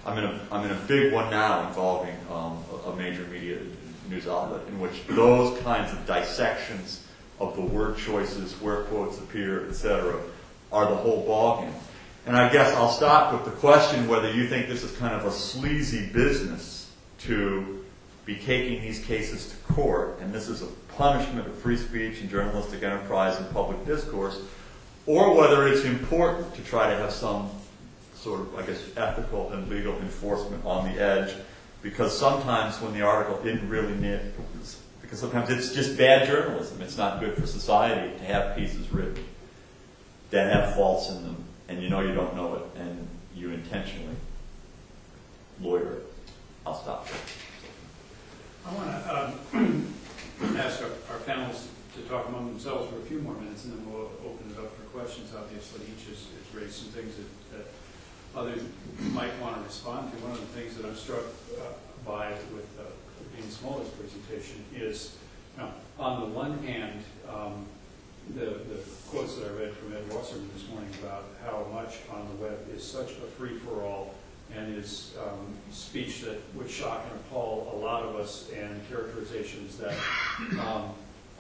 I'm in a big one now involving a major media news outlet in which those kinds of dissections of the word choices, where quotes appear, etc., are the whole ballgame. And I guess I'll stop with the question whether you think this is kind of a sleazy business to be taking these cases to court, and this is a punishment of free speech and journalistic enterprise and public discourse, or whether it's important to try to have some sort of, I guess, ethical and legal enforcement on the edge, because sometimes when the article didn't really need, because sometimes it's just bad journalism. It's not good for society to have pieces written that have faults in them, and you know you don't know it, and you intentionally lawyer it. I'll stop there. I want to ask our panelists to talk among themselves for a few more minutes, and then we'll open it up for questions. Obviously, each has raised some things that others might want to respond to. One of the things that I'm struck by with Dean Smoller's presentation is, on the one hand, the quotes that I read from Ed Wasserman this morning about how much on the web is such a free-for-all and is speech that would shock and appall a lot of us, and characterizations that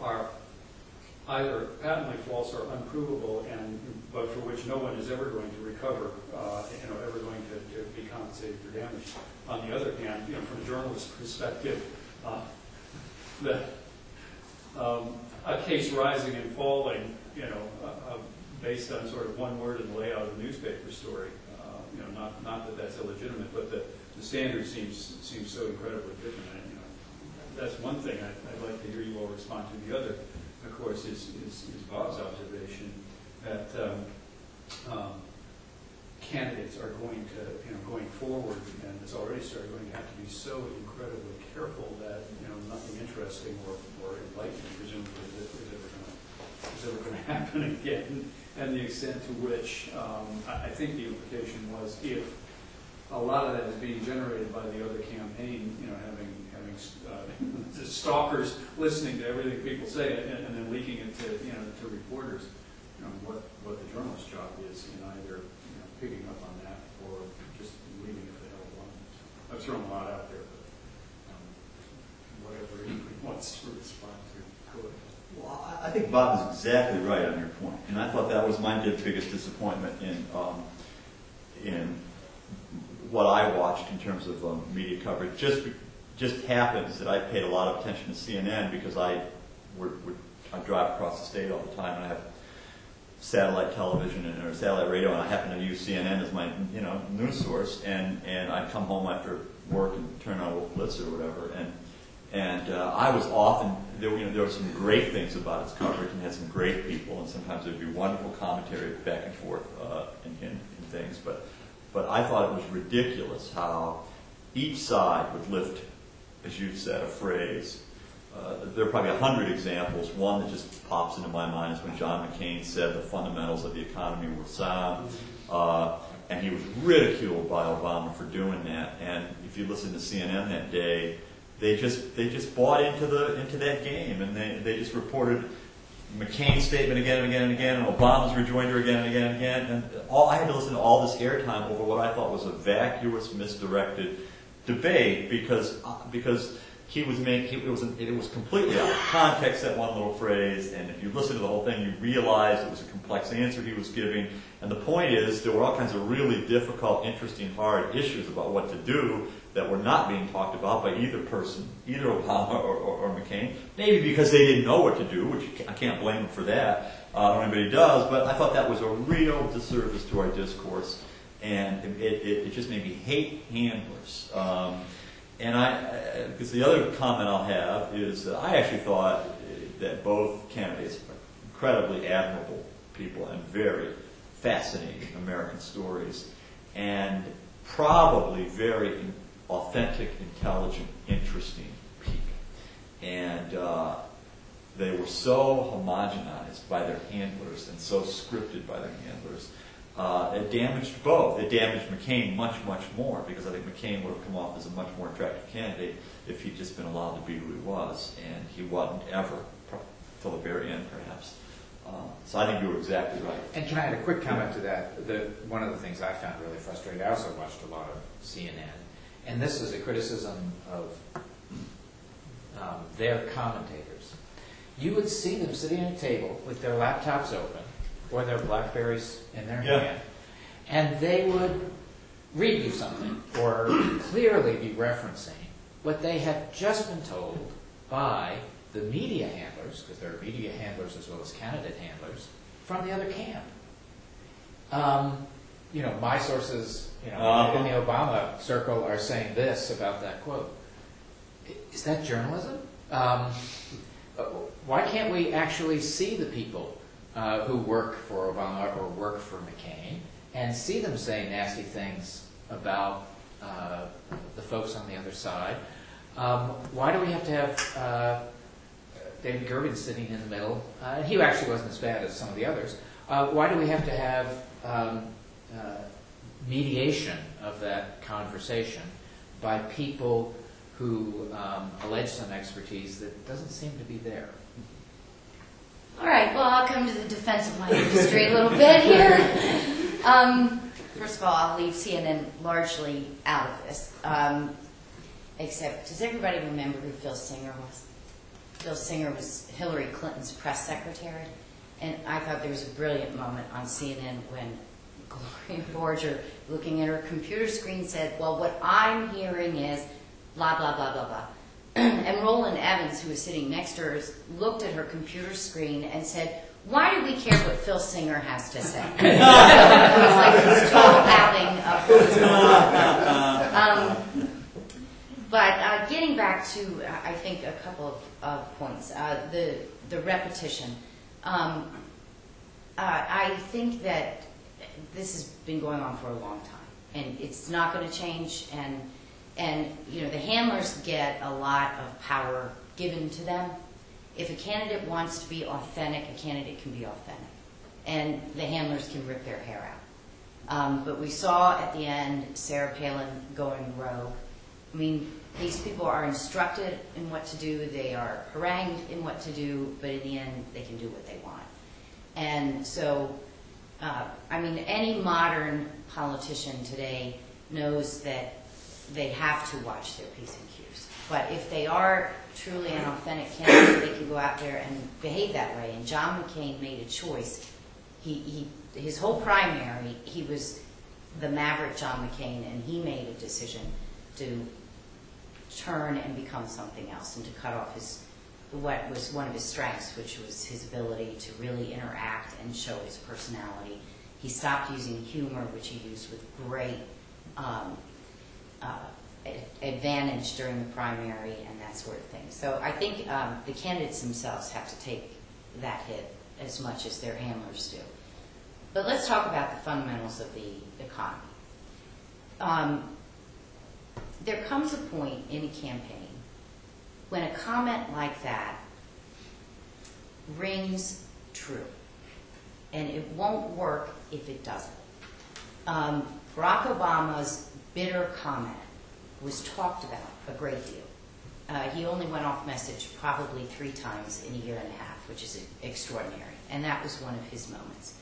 are either patently false or unprovable, but for which no one is ever going to recover, ever going to be compensated for damage. On the other hand, from a journalist's perspective, a case rising and falling, based on sort of one word in the layout of a newspaper story. Not that that's illegitimate, but the standard seems so incredibly different. And, that's one thing I'd like to hear you all respond to. The other, of course, is Bob's observation that candidates are going to, going forward, and it's already started, going to have to be so incredibly careful that nothing interesting or enlightening, presumably, is ever going to happen again. And the extent to which, I think the implication was, if a lot of that is being generated by the other campaign, having stalkers listening to everything people say and then leaking it to reporters, what the journalist's job is in either picking up on that or just leaving it the hell alone. I've thrown a lot out there, but whatever anybody wants to respond to, go ahead. Well, I think Bob is exactly right on your point, and I thought that was my biggest disappointment in what I watched in terms of media coverage. Just happens that I paid a lot of attention to CNN because I drive across the state all the time, and I have satellite television or satellite radio, and I happen to use CNN as my news source. And I'd come home after work and turn on a little Blitz or whatever, and I was often there were some great things about its coverage and had some great people, and sometimes there'd be wonderful commentary back and forth in things. But I thought it was ridiculous how each side would lift, as you said, a phrase. There are probably 100 examples. One that just pops into my mind is when John McCain said the fundamentals of the economy were sound, and he was ridiculed by Obama for doing that. And if you listen to CNN that day, they just bought into that game, and they just reported McCain's statement again and again and again, and Obama's rejoinder again and again and again. And I had to listen to all this airtime over what I thought was a vacuous, misdirected debate because it was completely out of context, that one little phrase, and if you listen to the whole thing, you realize it was a complex answer he was giving. And the point is, there were all kinds of really difficult, interesting, hard issues about what to do that were not being talked about by either person, either Obama or McCain. Maybe because they didn't know what to do, which I can't blame them for that, or anybody does, but I thought that was a real disservice to our discourse, and it just made me hate handlers. Because the other comment I'll have is I actually thought that both candidates are incredibly admirable people and very fascinating American stories, and probably very authentic, intelligent, interesting people. And they were so homogenized by their handlers and so scripted by their handlers. It damaged both. It damaged McCain much, much more, because I think McCain would have come off as a much more attractive candidate if he'd just been allowed to be who he was, and he wasn't ever, till the very end, perhaps. So I think you were exactly right. And can I add a quick comment to that? One of the things I found really frustrating, I also watched a lot of CNN, and this is a criticism of their commentators. You would see them sitting at a table with their laptops open, or their BlackBerries in their hand, and they would read you something, or clearly be referencing what they have just been told by the media handlers, because there are media handlers as well as candidate handlers, from the other camp. My sources, in the Obama circle are saying this about that quote. Is that journalism? Why can't we actually see the people who work for Obama or work for McCain and see them say nasty things about the folks on the other side? Why do we have to have David Gergen sitting in the middle? He actually wasn't as bad as some of the others. Why do we have to have mediation of that conversation by people who allege some expertise that doesn't seem to be there? All right, well, I'll come to the defense of my industry a little bit here. First of all, I'll leave CNN largely out of this. Except, does everybody remember who Phil Singer was? Phil Singer was Hillary Clinton's press secretary. And I thought there was a brilliant moment on CNN when Gloria Borger, looking at her computer screen, said, well, what I'm hearing is blah, blah, blah, blah, blah. And Roland Evans, who was sitting next to her, looked at her computer screen and said, why do we care what Phil Singer has to say? It was like this total outing of what was going on. But getting back to, I think, a couple of points. The repetition. I think that this has been going on for a long time, and it's not going to change. And the handlers get a lot of power given to them. If a candidate wants to be authentic, a candidate can be authentic, and the handlers can rip their hair out. But we saw at the end Sarah Palin going rogue. I mean, these people are instructed in what to do, they are harangued in what to do, but in the end, they can do what they want. And so, any modern politician today knows that they have to watch their P's and Q's. But if they are truly an authentic candidate, they can go out there and behave that way. And John McCain made a choice. His whole primary, he was the maverick John McCain, and he made a decision to turn and become something else, and to cut off what was one of his strengths, which was his ability to really interact and show his personality. He stopped using humor, which he used with great advantage during the primary and that sort of thing. So I think the candidates themselves have to take that hit as much as their handlers do. But let's talk about the fundamentals of the economy. There comes a point in a campaign when a comment like that rings true, and it won't work if it doesn't. Barack Obama's bitter comment was talked about a great deal. He only went off message probably 3 times in a year and a half, which is extraordinary, and that was one of his moments.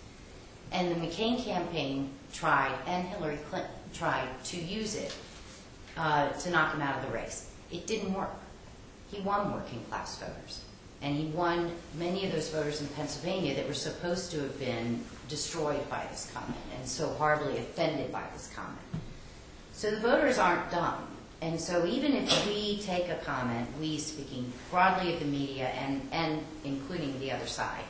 And the McCain campaign tried, and Hillary Clinton tried, to use it to knock him out of the race. It didn't work. he won working class voters. And he won many of those voters in Pennsylvania that were supposed to have been destroyed by this comment and so horribly offended by this comment. So the voters aren't dumb. And so even if we take a comment, we speaking broadly of the media and including the other side,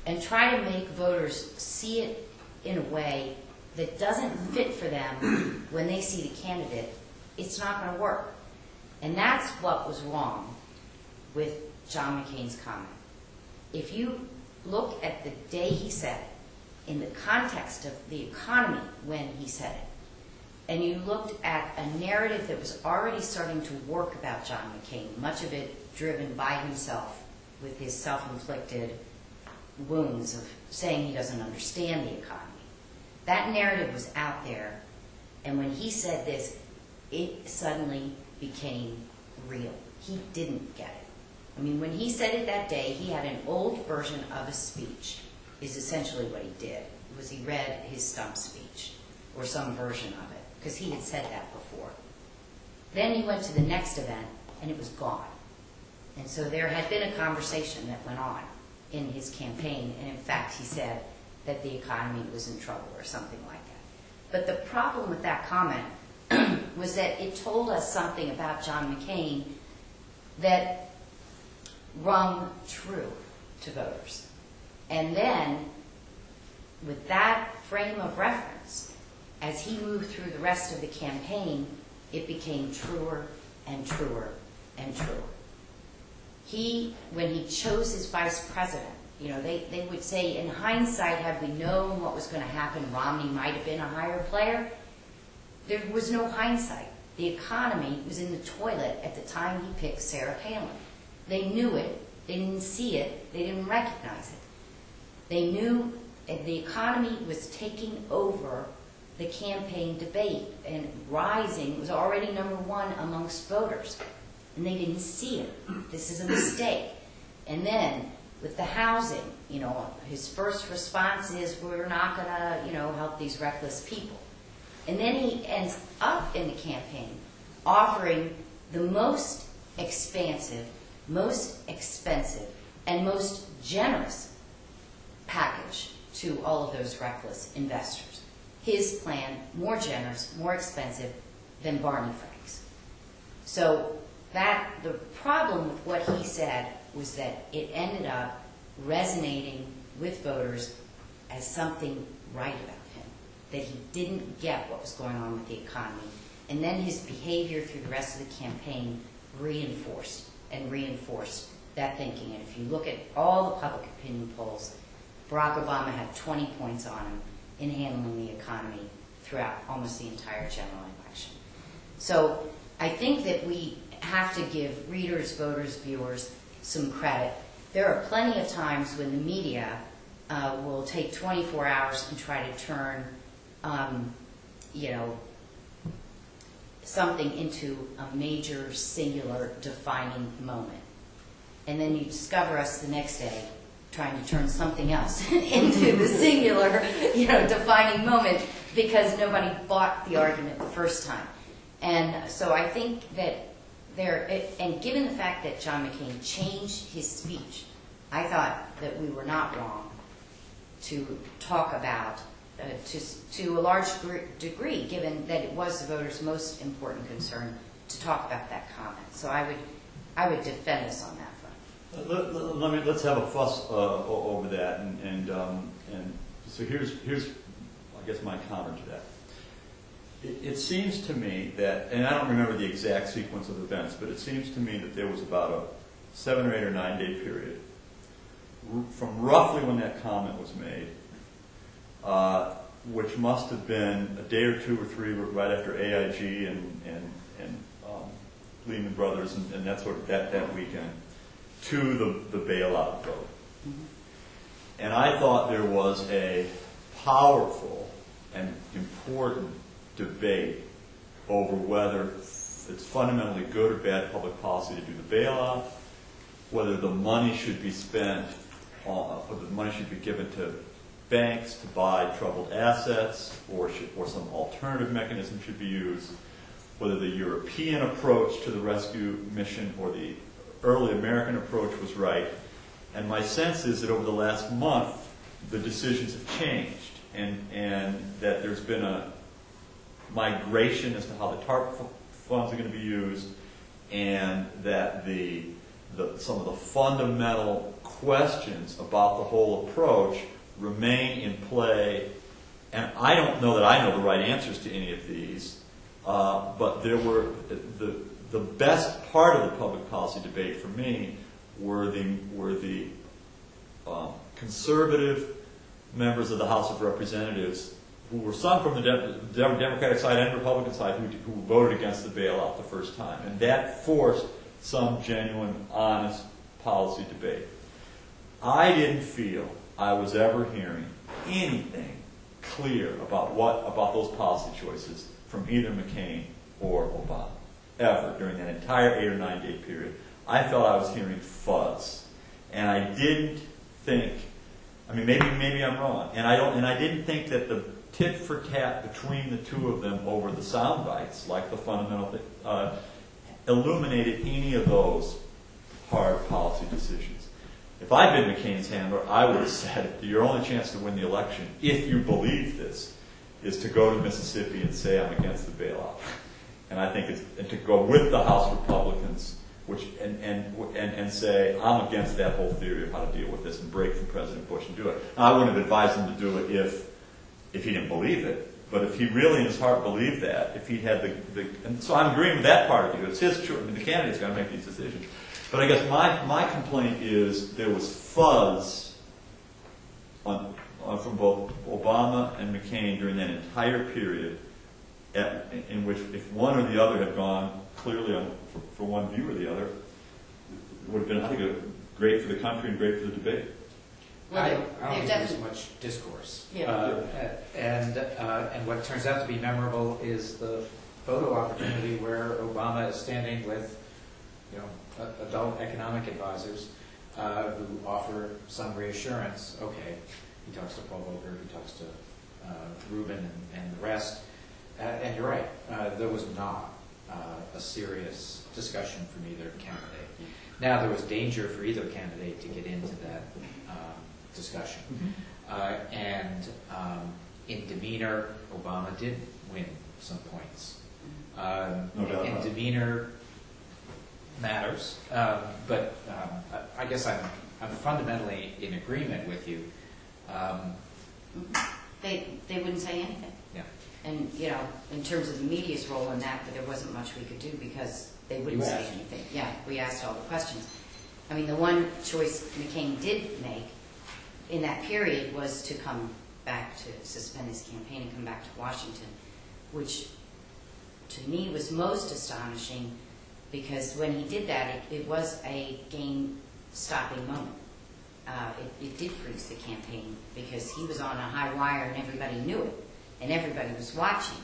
and try to make voters see it in a way that doesn't fit for them when they see the candidate, it's not going to work. And that's what was wrong with John McCain's comment. If you look at the day he said it, in the context of the economy when he said it, and you looked at a narrative that was already starting to work about John McCain, much of it driven by himself with his self-inflicted wounds of saying he doesn't understand the economy. That narrative was out there, and when he said this, it suddenly became real. He didn't get it. I mean, when he said it that day, he had an old version of a speech, is essentially what he did, was he read his stump speech, or some version of it, because he had said that before. Then he went to the next event, and it was gone. And so there had been a conversation that went on in his campaign, and in fact he said that the economy was in trouble or something like that. But the problem with that comment was that it told us something about John McCain that rung true to voters. And then, with that frame of reference, as he moved through the rest of the campaign, it became truer and truer and truer. When he chose his vice president, you know, they would say, in hindsight, had we known what was going to happen, Romney might have been a higher player. There was no hindsight. The economy was in the toilet at the time he picked Sarah Palin. They knew it. They didn't see it. They didn't recognize it. They knew the economy was taking over the campaign debate and rising. It was already #1 amongst voters. And they didn't see it. This is a mistake. And then, with the housing, you know, his first response is, we're not going to, you know, help these reckless people. And then he ends up in the campaign offering the most expansive, most expensive, and most generous package to all of those reckless investors. His plan, more generous, more expensive than Barney Frank's. So the problem with what he said was that it ended up resonating with voters as something right about him, that he didn't get what was going on with the economy. And then his behavior through the rest of the campaign reinforced that thinking. And if you look at all the public opinion polls, Barack Obama had 20 points on him in handling the economy throughout almost the entire general election. So I think that we have to give readers, voters, viewers some credit. There are plenty of times when the media will take 24 hours and try to turn, you know, something into a major, singular, defining moment. And then you discover us the next day trying to turn something else into the singular, you know, defining moment because nobody bought the argument the first time. And so I think that and given the fact that John McCain changed his speech, I thought that we were not wrong to talk about, to a large degree, given that it was the voters' most important concern, to talk about that comment. So I would defend us on that front. Let's have a fuss over that, and so here's I guess my counter to that. It seems to me that, and I don't remember the exact sequence of events, but it seems to me that there was about a 7 or 8 or 9 day period from roughly when that comment was made, which must have been a day or 2 or 3 right after AIG and Lehman Brothers and that sort of that weekend, to the bailout vote. Mm-hmm. And I thought there was a powerful and important debate over whether it's fundamentally good or bad public policy to do the bailout, whether the money should be spent, whether the money should be given to banks to buy troubled assets, or some alternative mechanism should be used, whether the European approach to the rescue mission or the early American approach was right. And my sense is that over the last month, the decisions have changed, and that there's been a migration as to how the TARP funds are going to be used, and that some of the fundamental questions about the whole approach remain in play. And I don't know that I know the right answers to any of these, but there were the best part of the public policy debate for me were the conservative members of the House of Representatives, who were some from the Democratic side and Republican side, who voted against the bailout the first time. And that forced some genuine, honest policy debate. I didn't feel I was ever hearing anything clear about those policy choices from either McCain or Obama, ever, during that entire 8 or 9 day period. I felt I was hearing fuzz. And I didn't think, I mean, maybe I'm wrong, and I didn't think that the tit for tat between the two of them over the sound bites, like the fundamental thing, illuminated any of those hard policy decisions. If I'd been McCain's handler, I would have said, your only chance to win the election, if you believe this, is to go to Mississippi and say I'm against the bailout. And I think and to go with the House Republicans, and say I'm against that whole theory of how to deal with this, and break from President Bush and do it. Now, I wouldn't have advised him to do it if he didn't believe it. But if he really in his heart believed that, if he had and so I'm agreeing with that part of you. It's his choice. I mean, the candidate's got to make these decisions. But I guess my complaint is there was fuzz from both Obama and McCain during that entire period, in which if one or the other had gone clearly for one view or the other, it would have been, I think, great for the country and great for the debate. Well, I don't think there's much discourse. Yeah. And what turns out to be memorable is the photo opportunity where Obama is standing with, adult economic advisors who offer some reassurance. Okay, he talks to Paul Volcker, he talks to Rubin and the rest. And you're right, there was not a serious discussion from either candidate. Now, there was danger for either candidate to get into that discussion. And in demeanor, Obama did win some points. No doubt in about it. demeanor matters, but I guess I'm fundamentally in agreement with you. They wouldn't say anything. Yeah. And, in terms of the media's role in that, there wasn't much we could do because they wouldn't say anything. Yeah, we asked all the questions. I mean, the one choice McCain did make in that period was to come back to suspend his campaign and come back to Washington, which to me was most astonishing because when he did that, it was a game-stopping moment. It did freeze the campaign because he was on a high wire and everybody knew it. And everybody was watching.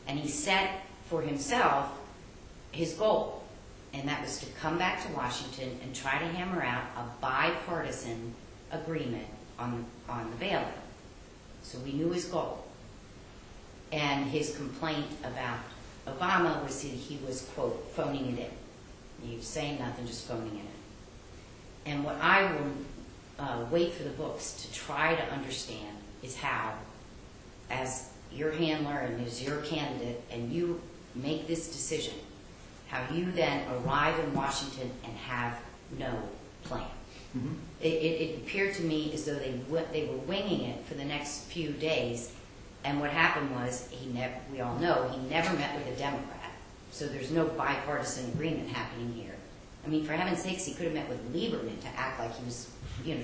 And he set for himself his goal, and that was to come back to Washington and try to hammer out a bipartisan agreement on the bailout. So we knew his goal. And his complaint about Obama was that he was, quote, phoning it in. He was saying nothing, just phoning it in. And what I will wait for the books to try to understand is how, as your handler and as your candidate, and you make this decision, how you then arrive in Washington and have no plan. Mm-hmm. It appeared to me as though they were winging it for the next few days, and what happened was we all know he never met with a Democrat, so there's no bipartisan agreement happening here. I mean, for heaven's sakes, he could have met with Lieberman to act like he was,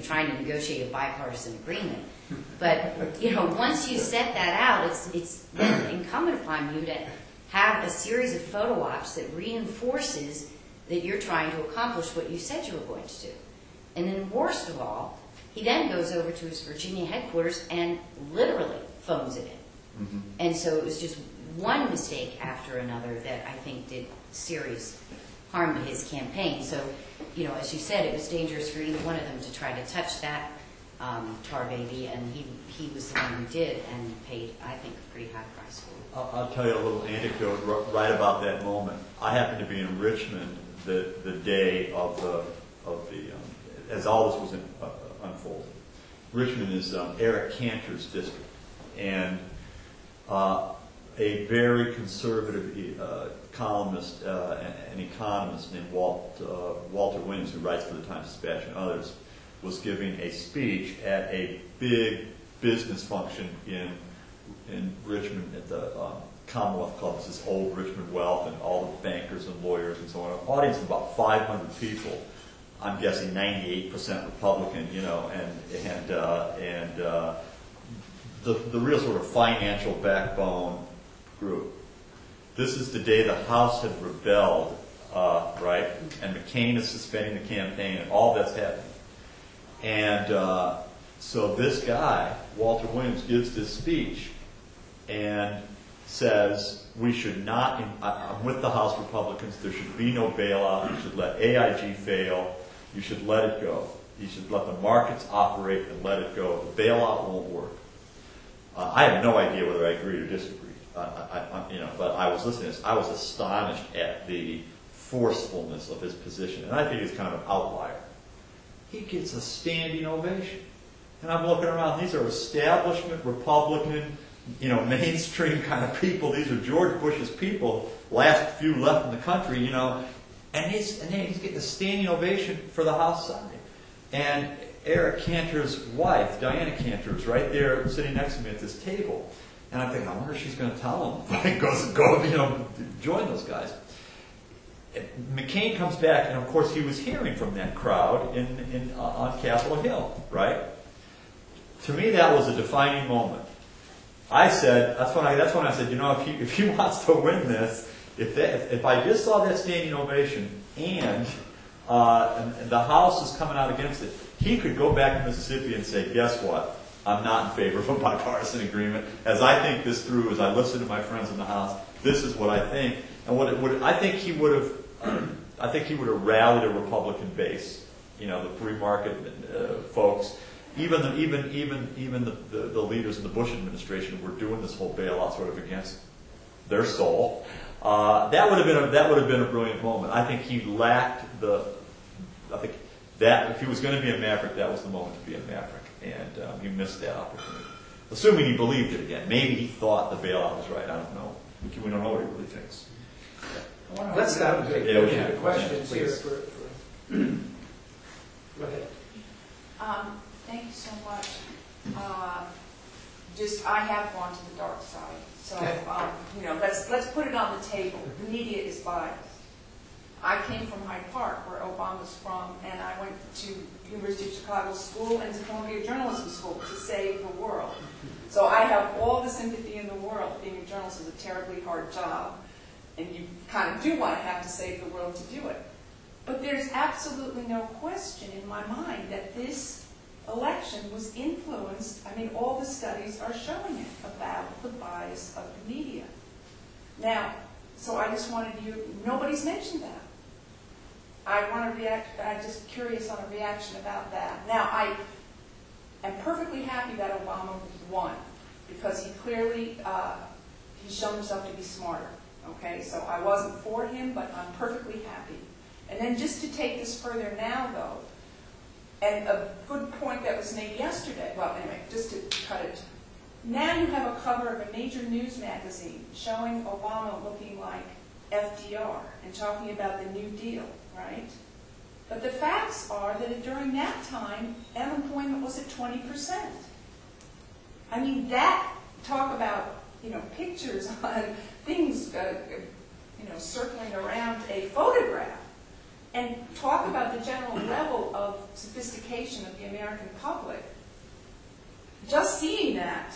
trying to negotiate a bipartisan agreement. But, once you set that out, it's then incumbent upon you to have a series of photo ops that reinforces that you're trying to accomplish what you said you were going to do. And then worst of all, he then goes over to his Virginia headquarters and literally phones it in. Mm-hmm. And so it was just one mistake after another that I think did serious harm to his campaign. So, as you said, it was dangerous for either one of them to try to touch that Tar Baby, and he was the one who did and paid, I think, a pretty high price for it. I'll tell you a little anecdote right about that moment. I happened to be in Richmond the day of the as all this was unfolding. Richmond is Eric Cantor's district, and a very conservative columnist and economist named Walter Williams, who writes for the Times-Dispatch and others, was giving a speech at a big business function in Richmond at the Commonwealth Club. It's this old Richmond Wealth, and all the bankers and lawyers and so on. An audience of about 500 people. I'm guessing 98% Republican, you know, and the real sort of financial backbone group. This is the day the House had rebelled, right? And McCain is suspending the campaign, and all that's happening. And so this guy, Walter Williams, gives this speech and says, we should not, I'm with the House Republicans, there should be no bailout, you should let AIG fail, you should let it go. You should let the markets operate and let it go. The bailout won't work. I have no idea whether I agree or disagree, but I was listening to this. I was astonished at the forcefulness of his position, and I think he's kind of an outlier. He gets a standing ovation. And I'm looking around, these are establishment Republican, mainstream kind of people. These are George Bush's people, last few left in the country, and he's getting a standing ovation for the House side. And Eric Cantor's wife, Diana Cantor, is right there sitting next to me at this table. And I'm thinking, I wonder if she's going to tell him, go, join those guys. McCain comes back, and of course he was hearing from that crowd on Capitol Hill, right? To me, that was a defining moment. I said, that's when I said, if he wants to win this, if I just saw that standing ovation and the House is coming out against it, he could go back to Mississippi and say, guess what? I'm not in favor of a bipartisan agreement. As I think this through, as I listen to my friends in the House, this is what I think. And I think he would have rallied a Republican base, the free market folks. Even the leaders in the Bush administration were doing this whole bailout sort of against their soul. That would have been a brilliant moment. I think he lacked that if he was going to be a maverick, that was the moment to be a maverick, and he missed that opportunity. Assuming he believed it again, maybe he thought the bailout was right. I don't know. We don't know what he really thinks. Let's start with the questions here. Go ahead. Thank you so much. I have gone to the dark side, so let's put it on the table. The media is biased. I came from Hyde Park, where Obama's from, and I went to University of Chicago School and to Columbia Journalism School to save the world. So I have all the sympathy in the world. Being a journalist is a terribly hard job, and you kind of do want to have to save the world to do it. But there's absolutely no question in my mind that this election was influenced. All the studies are showing it about the bias of the media. Now, so I just wanted nobody's mentioned that. I want to react, I'm just curious on a reaction about that. Now, I am perfectly happy that Obama won, because he clearly, he's shown himself to be smarter. Okay, so I wasn't for him, but I'm perfectly happy. And then just to take this further now, though, and a good point that was made yesterday, well, anyway, just to cut it. Now you have a cover of a major news magazine showing Obama looking like FDR and talking about the New Deal, right? But the facts are that during that time, unemployment was at 20%. That, talk about, pictures on things, circling around a photograph. And talk about the general level of sophistication of the American public. Just seeing that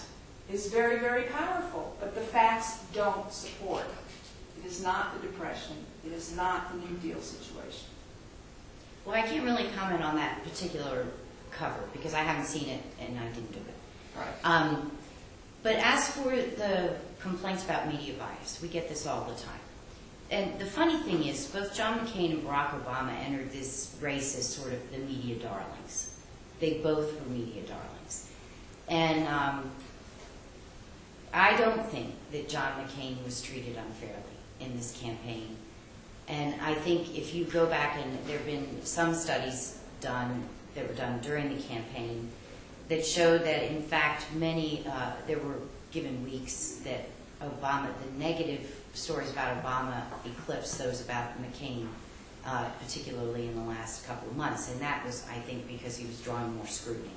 is very, very powerful, but the facts don't support it. It is not the Depression. It is not the New Deal situation. Well, I can't really comment on that particular cover because I haven't seen it and I didn't do it. Right. But as for the complaints about media bias, we get this all the time. And the funny thing is, both John McCain and Barack Obama entered this race as sort of the media darlings. they both were media darlings. And I don't think that John McCain was treated unfairly in this campaign. And I think if you go back, and there have been some studies done that were done during the campaign that showed that, in fact, there were given weeks that Obama, the negative stories about Obama eclipsed those about McCain, particularly in the last couple of months. And that was, I think, because he was drawing more scrutiny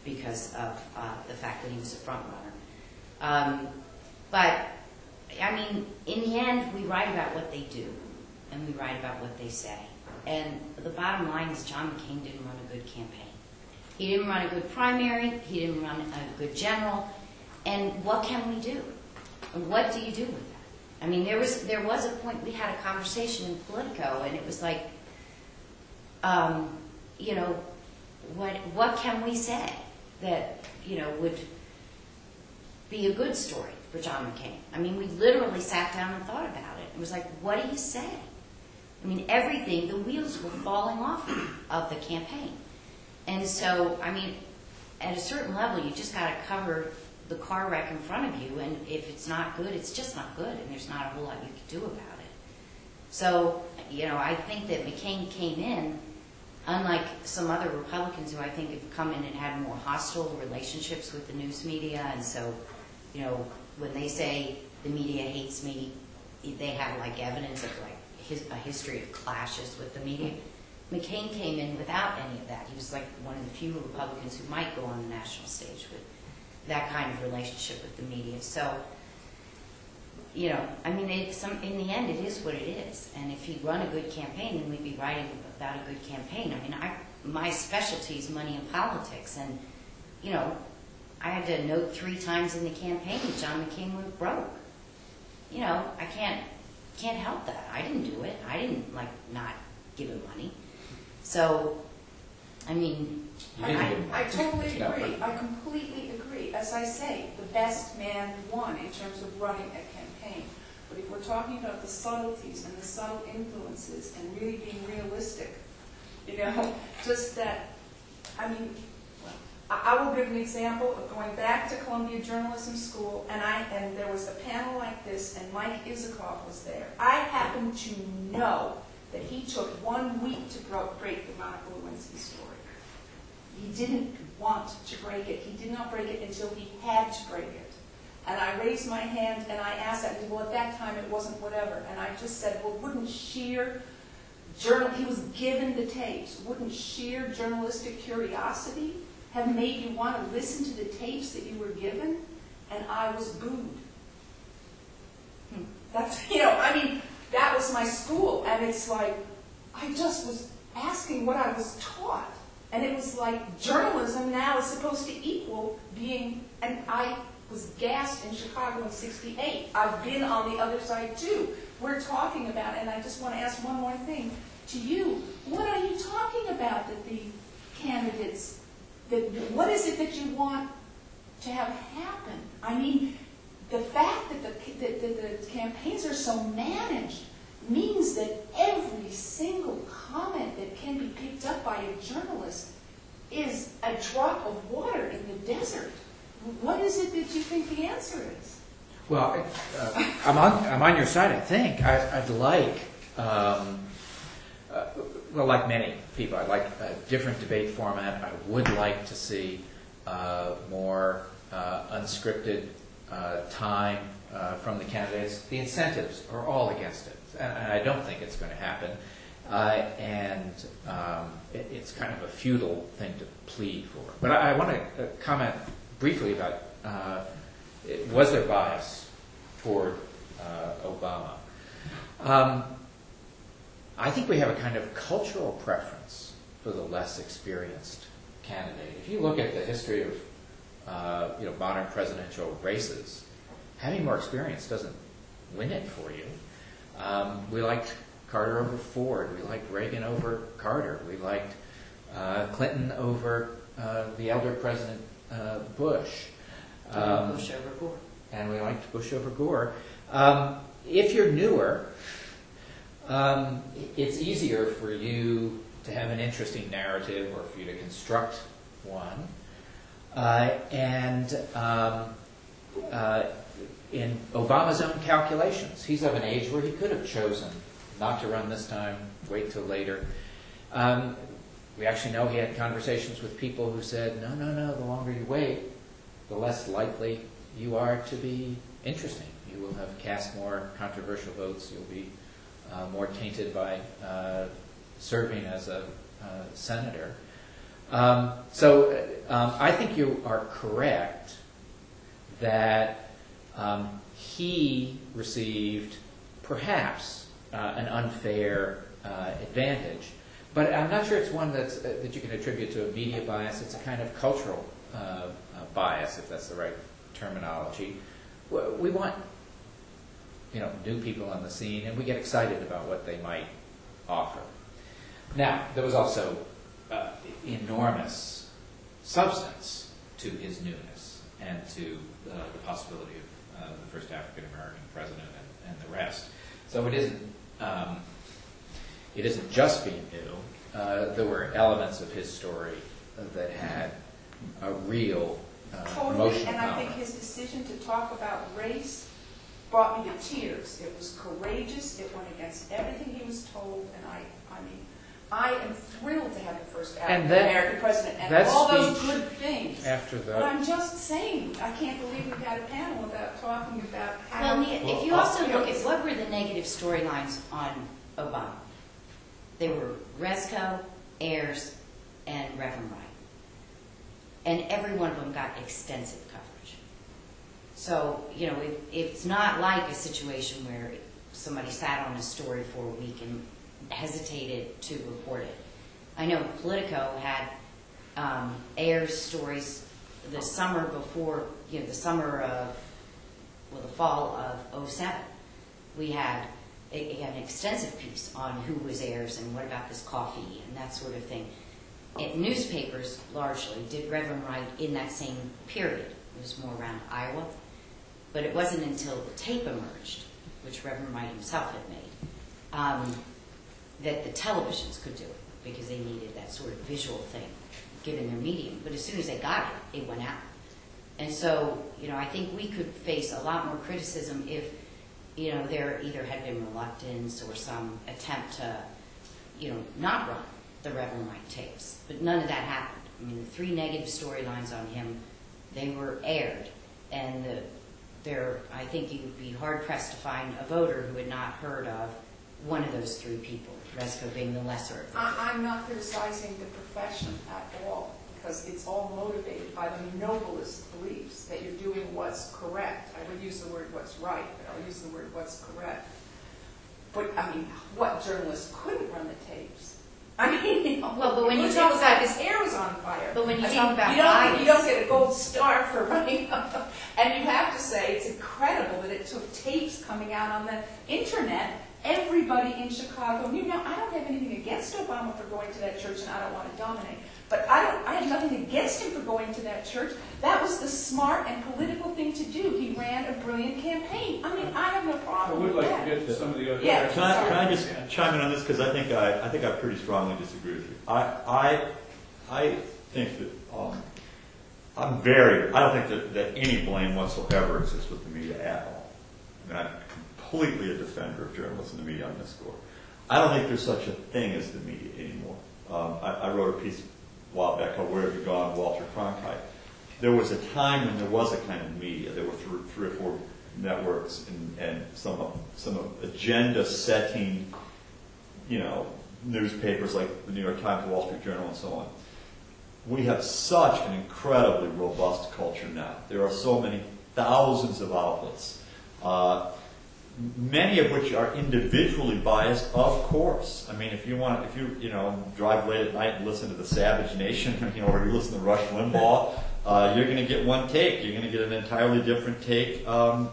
because of the fact that he was a front runner. But, I mean, in the end, we write about what they do, and we write about what they say. And the bottom line is John McCain didn't run a good campaign. He didn't run a good primary. He didn't run a good general. And what can we do? And what do you do with that? I mean, there was a point, we had a conversation in Politico, and it was like, you know, what can we say that, you know, would be a good story for John McCain? I mean, we literally sat down and thought about it. It was like, what do you say? I mean, everything, the wheels were falling off of the campaign. And so, I mean, at a certain level, you just got to cover the car wreck in front of you, and if it's not good, it's just not good, and there's not a whole lot you can do about it. So, you know, I think that McCain came in, unlike some other Republicans who I think have come in and had more hostile relationships with the news media, and so, you know, when they say the media hates me, they have like evidence of like a history of clashes with the media. McCain came in without any of that. He was like one of the few Republicans who might go on the national stage with that kind of relationship with the media. So, you know, I mean, in the end, it is what it is. And if he'd run a good campaign, then we'd be writing about a good campaign. I mean, my specialty is money and politics. And, you know, I had to note 3 times in the campaign that John McCain was broke. You know, I can't help that. I didn't do it. I didn't, like, not give him money. So, I mean, I totally agree. I completely agree. As I say, the best man won in terms of running a campaign. But if we're talking about the subtleties and the subtle influences and really being realistic, you know, just that, I mean, I will give an example of going back to Columbia Journalism School, and there was a panel like this, and Mike Isikoff was there. I happen to know that he took 1 week to break the Monica Lewinsky story. He didn't want to break it. He did not break it until he had to break it. And I raised my hand and I asked that. Well, at that time it wasn't whatever. And I just said, well, wouldn't sheer he was given the tapes. Wouldn't sheer journalistic curiosity have made you want to listen to the tapes that you were given? And I was booed. That's, you know, I mean, that was my school. And it's like, I just was asking what I was taught. And it was like, journalism now is supposed to equal being, and I was gassed in Chicago in '68. I've been on the other side too. We're talking about, and I just want to ask one more thing to you. What are you talking about that the candidates, what is it that you want to have happen? I mean, the fact that the campaigns are so managed means that every single comment that can be picked up by a journalist is a drop of water in the desert. What is it that you think the answer is? Well, I'm on your side, I think. I'd like, well, like many people, I'd like a different debate format. I would like to see more unscripted time from the candidates. The incentives are all against it, and I don't think it's going to happen. It's kind of a futile thing to plead for. But I want to comment briefly about, was there bias toward Obama? I think we have a kind of cultural preference for the less experienced candidate. If you look at the history of modern presidential races, having more experience doesn't win it for you. We liked Carter over Ford. We liked Reagan over Carter. We liked Clinton over the elder President Bush. Bush over Gore. And we liked Bush over Gore. If you're newer, it's easier for you to have an interesting narrative or for you to construct one. In Obama's own calculations, he's of an age where he could have chosen not to run this time, wait till later. We actually know he had conversations with people who said, no, the longer you wait, the less likely you are to be interesting. You will have cast more controversial votes. You'll be more tainted by serving as a senator. So I think you are correct that he received perhaps an unfair advantage, but I'm not sure it's one that you can attribute to a media bias. It's a kind of cultural bias, if that's the right terminology. We want new people on the scene, and we get excited about what they might offer. Now, there was also enormous substance to his newness and to the possibility of the first African-American president and the rest. So it isn't just being new. There were elements of his story that had a real Totally, emotional and I power. think his decision to talk about race brought me to tears. It was courageous. It went against everything he was told, and I am thrilled to have the first And African-American president and that all those speech good things. After But the I'm just saying, I can't believe we've had a panel without talking about how... Well, Nia, if you also look at what were the negative storylines on Obama, they were Resco, Ayers, and Reverend Wright. And every one of them got extensive coverage. So, it's not like a situation where somebody sat on a story for a week and hesitated to report it. I know Politico had Ayers stories the summer before, the fall of '07. We had an extensive piece on who was Ayers and what about this coffee and that sort of thing. Newspapers largely did Reverend Wright in that same period. It was more around Iowa. But it wasn't until the tape emerged, which Reverend Wright himself had made, that the televisions could do it, because they needed that sort of visual thing, given their medium. But as soon as they got it, it went out. And so, I think we could face a lot more criticism if, there either had been reluctance or some attempt to, not run the Reverend Wright tapes. But none of that happened. I mean, the 3 negative storylines on him, they were aired. And I think you would be hard-pressed to find a voter who had not heard of one of those 3 people, Resco being the lesser of the 3. I'm not criticizing the profession at all, because it's all motivated by the noblest beliefs that you're doing what's correct. I would use the word what's right, but I'll use the word what's correct. But, what journalist couldn't run the tapes? But when you talk talk about about his hair was on fire. But when you talk about you bias, don't get a gold star for running, and you have to say it's incredible that it took tapes coming out on the internet. Everybody in Chicago knew. Now, I don't have anything against Obama for going to that church, and I don't want to dominate. But I had nothing against him for going to that church. That was the smart and political thing to do. He ran a brilliant campaign. I have no I problem would with like that. to get to some of the other. Yeah. Can I just chime in on this, because I think I pretty strongly disagree with you. I think that I don't think that any blame whatsoever exists with the media at all. I'm completely a defender of journalists and the media on this score. I don't think there's such a thing as the media anymore. I wrote a piece a while back called "Where Have You Gone, Walter Cronkite?" There was a time when there was a kind of media. There were 3 or 4 networks and some agenda-setting, newspapers like the New York Times, the Wall Street Journal, and so on. We have such an incredibly robust culture now. There are so many thousands of outlets, many of which are individually biased, of course. If you drive late at night and listen to the Savage Nation, or you listen to Rush Limbaugh, you're going to get one take. You're going to get an entirely different take from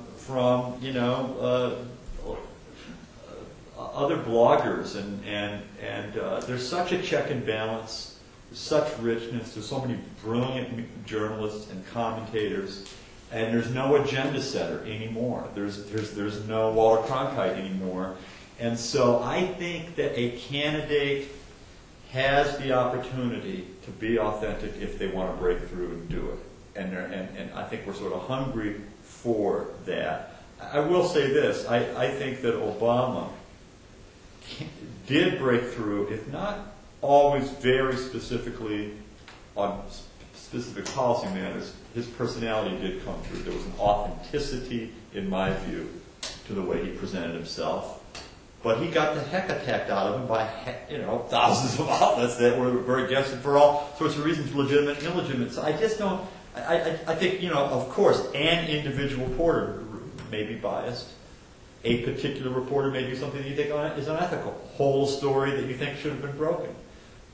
other bloggers, and there's such a check and balance. There's such richness. There's so many brilliant journalists and commentators, and there's no agenda setter anymore. There's no Walter Cronkite anymore, and so I think that a candidate has the opportunity to be authentic if they want to break through and do it. And I think we're sort of hungry for that. I will say this, I think that Obama did break through, if not always very specifically on specific policy matters, his personality did come through. There was an authenticity, in my view, to the way he presented himself. But he got the heck attacked out of him by, thousands of outlets that were very against him for all sorts of reasons, legitimate and illegitimate. So I just don't, I think, of course, an individual reporter may be biased. A particular reporter may do something that you think is unethical. Whole story that you think should have been broken.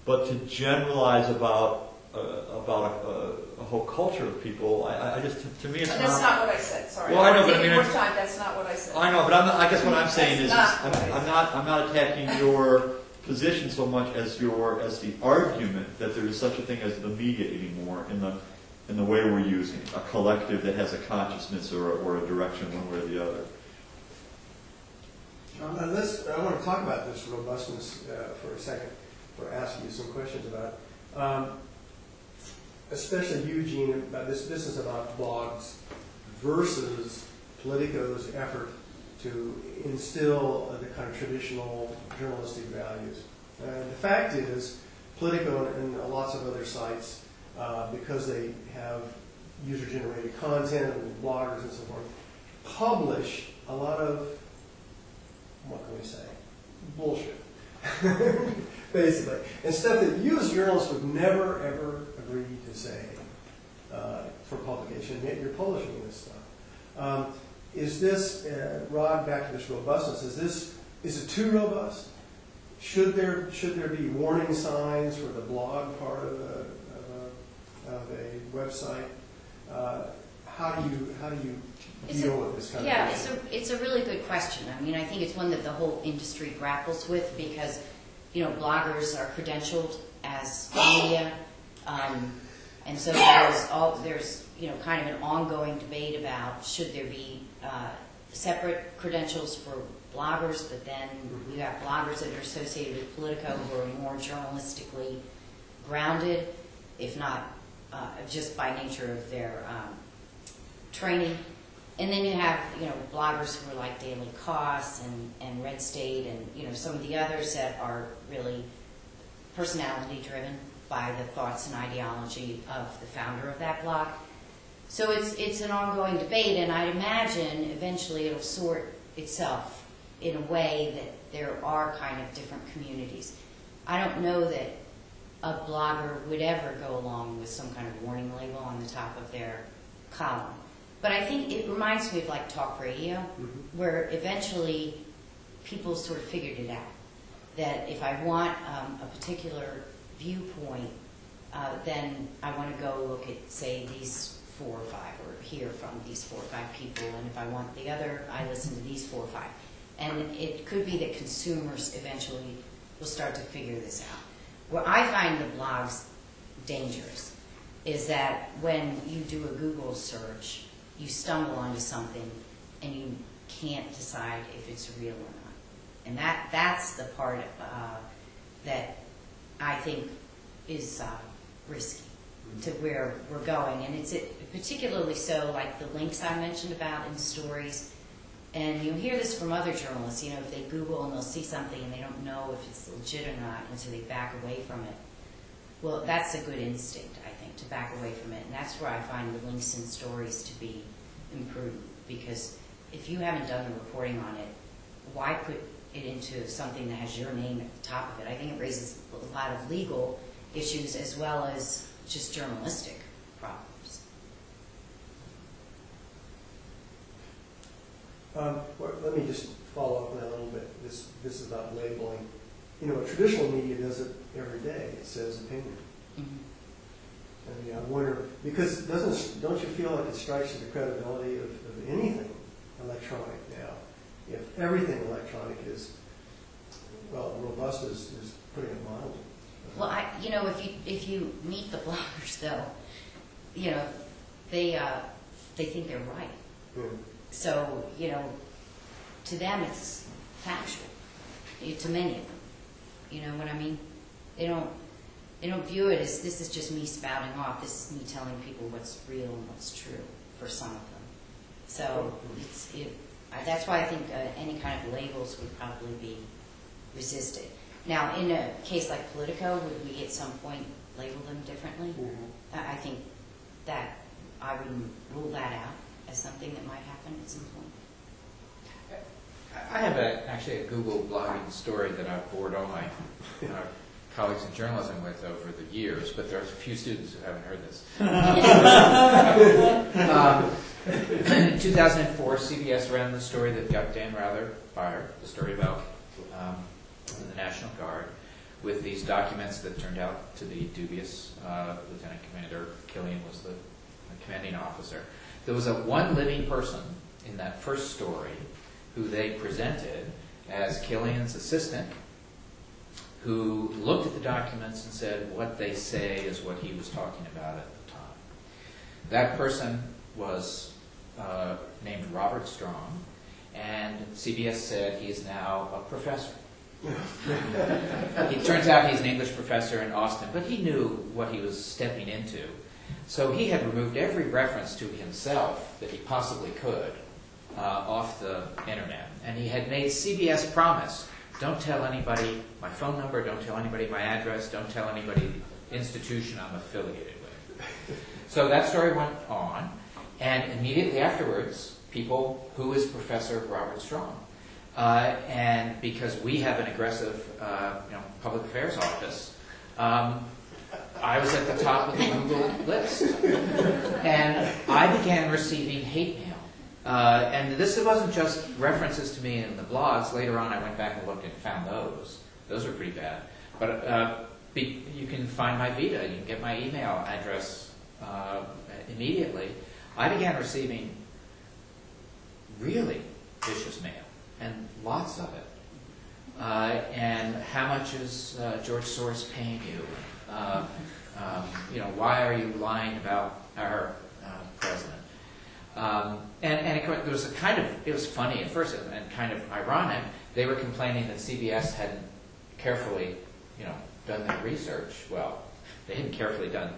But to generalize about a whole culture of people, I just, to me, it's not. That's not what I said. Sorry. Well, I know, but I One mean, more time. That's not what I said. I know, but I guess what I'm saying is, That's not what I said. I'm not attacking your position so much as the argument that there is such a thing as the media anymore in the way we're using it, a collective that has a consciousness or a direction one way or the other. I want to talk about this robustness for a second, or ask you some questions about it. Especially Eugene, about this business about blogs versus Politico's effort to instill the kind of traditional journalistic values. And the fact is, Politico and lots of other sites, because they have user-generated content and bloggers and so forth, publish a lot of, what can we say, bullshit, basically. And stuff that you as journalists would never, ever agree to say for publication, yet you're publishing this stuff. Is this, Rod, back to this robustness, is it too robust? Should there be warning signs for the blog part of a website? How do you deal with this kind of issue? It's a really good question. I mean, I think it's one that the whole industry grapples with because, bloggers are credentialed as media, and so there's kind of an ongoing debate about should there be separate credentials for bloggers, but then you have bloggers that are associated with Politico who are more journalistically grounded, if not just by nature of their training. And then you have, bloggers who are like Daily Kos and Red State and, some of the others that are really personality driven by the thoughts and ideology of the founder of that blog. So it's an ongoing debate, and I'd imagine eventually it'll sort itself in a way that there are kind of different communities. I don't know that a blogger would ever go along with some kind of warning label on the top of their column. But I think it reminds me of like talk radio, where eventually people sort of figured it out. That if I want a particular viewpoint, then I want to go look at, say, these 4 or 5, or hear from these 4 or 5 people, and if I want the other, I listen to these 4 or 5. And it could be that consumers eventually will start to figure this out. Where I find the blogs dangerous is that when you do a Google search, you stumble onto something and you can't decide if it's real or not. And that's the part that I think is risky to where we're going. And it's particularly so like the links I mentioned about in stories. And you hear this from other journalists, if they Google and they'll see something and they don't know if it's legit or not, and so they back away from it. Well, that's a good instinct, I think, to back away from it. And that's where I find the links in stories to be imprudent. Because if you haven't done the reporting on it, why put it into something that has your name at the top of it? I think it raises a lot of legal issues as well as just journalistic problems. Let me just follow up on that a little bit. This is about labeling. Traditional media does it every day. It says opinion. I wonder, because don't you feel like it strikes at the credibility of anything electronic now? If everything electronic is, robust is putting it mildly. Well, if you meet the bloggers though, they think they're right. Yeah. So, to them it's factual. To many of them. You know what I mean? They don't view it as this is just me spouting off. This is me telling people what's real and what's true for some of them. So that's why I think any kind of labels would probably be resisted. Now, in a case like Politico, would we at some point label them differently? I think that I would rule that out as something that might happen at some point. I have actually a Google blogging story that I've bored all my colleagues in journalism with over the years, but there are a few students who haven't heard this. In 2004, CBS ran the story that got Dan Rather fired, the story about the National Guard, with these documents that turned out to be dubious. Lieutenant Commander Killian was the commanding officer. There was one living person in that first story who they presented as Killian's assistant, who looked at the documents and said what they say is what he was talking about at the time. That person was named Robert Strong, and CBS said he's now a professor. It turns out he's an English professor in Austin, but he knew what he was stepping into. So he had removed every reference to himself that he possibly could off the internet. And he had made CBS promise, don't tell anybody my phone number, don't tell anybody my address, don't tell anybody the institution I'm affiliated with. So that story went on, and immediately afterwards, people, who is Professor Robert Strong? And because we have an aggressive public affairs office, I was at the top of the Google list. And I began receiving hate mail. And this wasn't just references to me in the blogs. Later on, I went back and looked and found those. Those were pretty bad. But you can find my Vita. You can get my email address immediately. I began receiving really vicious mail, and lots of it. And how much is George Soros paying you? Why are you lying about our president? And there was it was funny at first and kind of ironic. They were complaining that CBS hadn't carefully, done their research. Well, they hadn't carefully done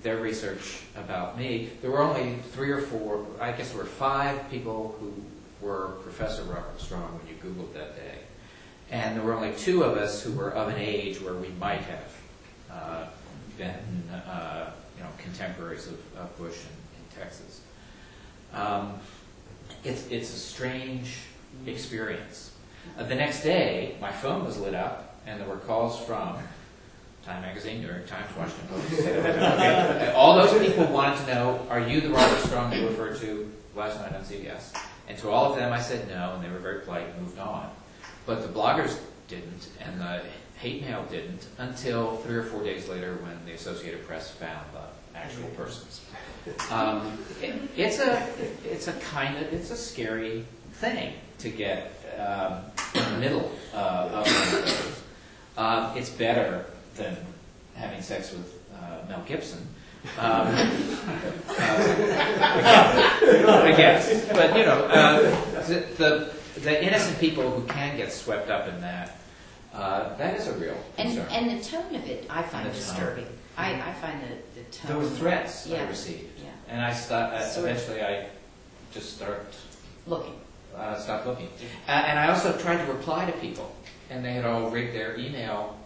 their research about me. There were only 3 or 4, I guess there were 5 people who were Professor Robert Strong when you Googled that day. And there were only 2 of us who were of an age where we might have been, contemporaries of Bush in Texas. It's a strange experience. The next day, my phone was lit up, and there were calls from Time Magazine, New York Times, Washington Post. All those people wanted to know, are you the Robert Strong you referred to last night on CBS? And to all of them, I said no, and they were very polite and moved on. But the bloggers didn't, and the hate mail didn't, until 3 or 4 days later when the Associated Press found the actual persons. It's a scary thing to get in the middle of one of those. It's better than having sex with Mel Gibson. I guess. But, the innocent people who can get swept up in that, that is a real concern. And the tone of it, I find disturbing. I find the tone. There were threats I Yeah. received. Yeah. And I stopped, eventually I just stopped Looking. looking. And I also tried to reply to people, and they had all rigged their email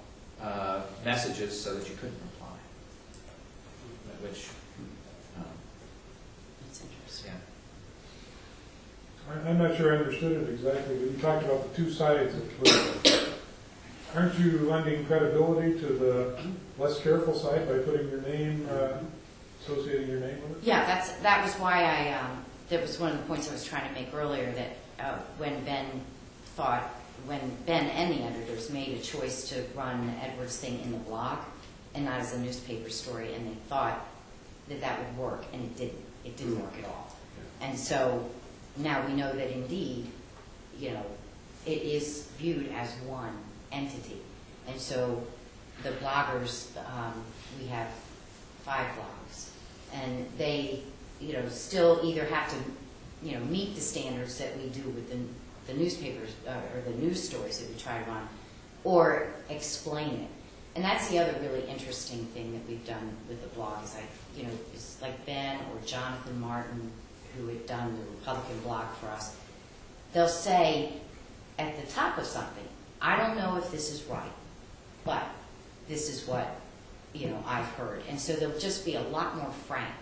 messages so that you couldn't reply. Which, That's interesting. yeah. I'm not sure I understood it exactly, but you talked about the 2 sides of Twitter. Aren't you lending credibility to the less careful side by putting your name, associating your name with it? Yeah, that was why that was one of the points I was trying to make earlier, that when Ben and the editors made a choice to run Edward's thing in the blog and not as a newspaper story, and they thought that would work, and it didn't. It didn't work at all. And so now we know that indeed, it is viewed as one entity. And so the bloggers, we have 5 blogs, and they, still either have to, meet the standards that we do with the newspapers or the news stories that we try to run, or explain it. And that's the other really interesting thing that we've done with the blog is it's like Ben or Jonathan Martin, who had done the Republican blog for us. They'll say at the top of something, I don't know if this is right, but this is what, I've heard. And so they'll just be a lot more frank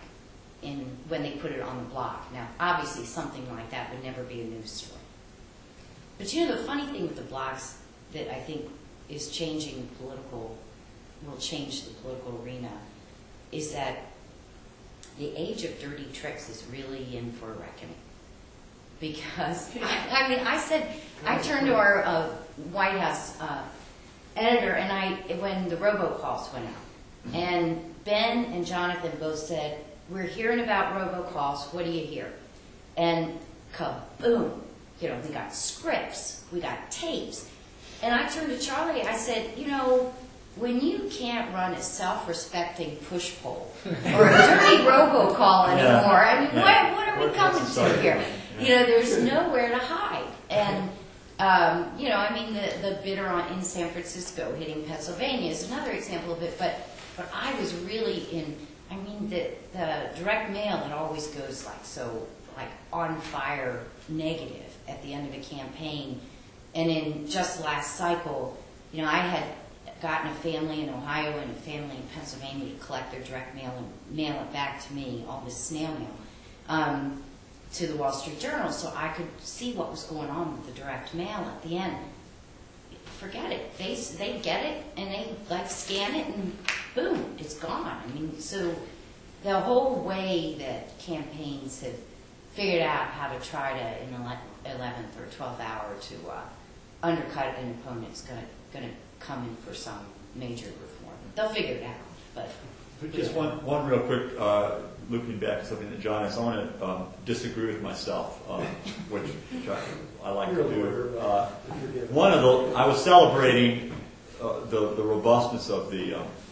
when they put it on the blog. Now, obviously, something like that would never be a news story. But the funny thing with the blogs that I think is will change the political arena, is that the age of dirty tricks is really in for a reckoning. Because, I turned to our White House editor, and when the robocalls went out, and Ben and Jonathan both said, we're hearing about robocalls, what do you hear? And kaboom, we got scripts, we got tapes. And I turned to Charlie, I said, when you can't run a self-respecting push poll or a dirty robocall anymore, what are we coming to here? There's nowhere to hide. And, the bidder in San Francisco hitting Pennsylvania is another example of it. But I was really the direct mail that always goes on fire negative at the end of a campaign. And in just last cycle, I had gotten a family in Ohio and a family in Pennsylvania to collect their direct mail and mail it back to me, all this snail mail, to the Wall Street Journal, so I could see what was going on with the direct mail at the end. Forget it. They get it, and they scan it, and boom, it's gone. So the whole way that campaigns have figured out how to try to, in the 11th or 12th hour, to undercut an opponent is going to come in for some major reform. They'll figure it out. But just one real quick, looking back to something that John has, I want to disagree with myself, which I like to do. I was celebrating the robustness of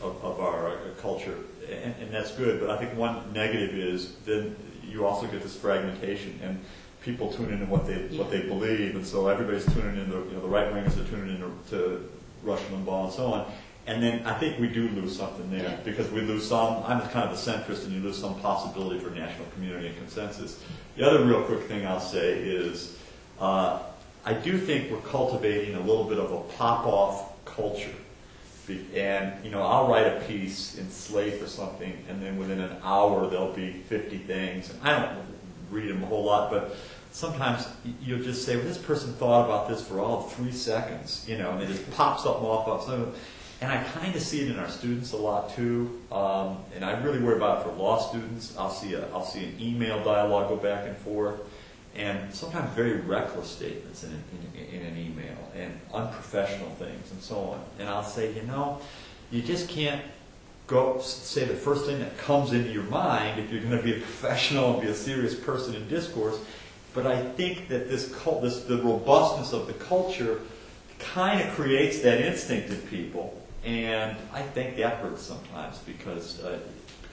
our culture, and that's good. But I think one negative is then you also get this fragmentation, and people tune into what they believe, and so everybody's tuning in. The right wingers are tuning into Rush Limbaugh and so on. And then I think we do lose something there, because we lose some. I'm kind of a centrist, and you lose some possibility for national community and consensus. The other real quick thing I'll say is I do think we're cultivating a little bit of a pop-off culture. And, I'll write a piece in Slate or something, and then within an hour there'll be 50 things. And I don't read them a whole lot, but sometimes you'll just say, well, this person thought about this for all of 3 seconds, and they just pop something off. And I kind of see it in our students a lot too, and I really worry about it for law students. I'll see an email dialogue go back and forth, and sometimes very reckless statements in an email, and unprofessional things and so on. And I'll say, you just can't go say the first thing that comes into your mind if you're going to be a professional and be a serious person in discourse. But I think that the robustness of the culture kind of creates that instinct in people. And I think that hurts sometimes because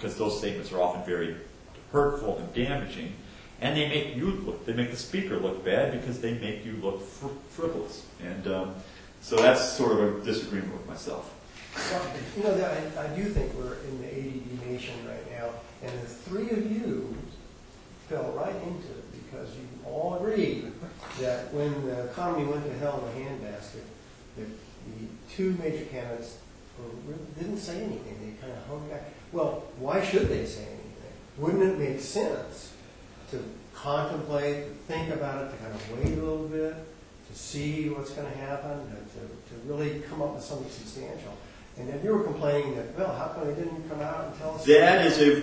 those statements are often very hurtful and damaging, and they make the speaker look bad because they make you look frivolous. And so that's sort of a disagreement with myself. Well, I do think we're in the ADD nation right now, and the three of you fell right into it because you all agreed that when the economy went to hell in a handbasket, the two major candidates didn't say anything. They kind of hung back. Well, why should they say anything? Wouldn't it make sense to contemplate, to think about it, to kind of wait a little bit, to see what's going to happen, to really come up with something substantial? And then you were complaining that, well, how come they didn't come out and tell us? That is a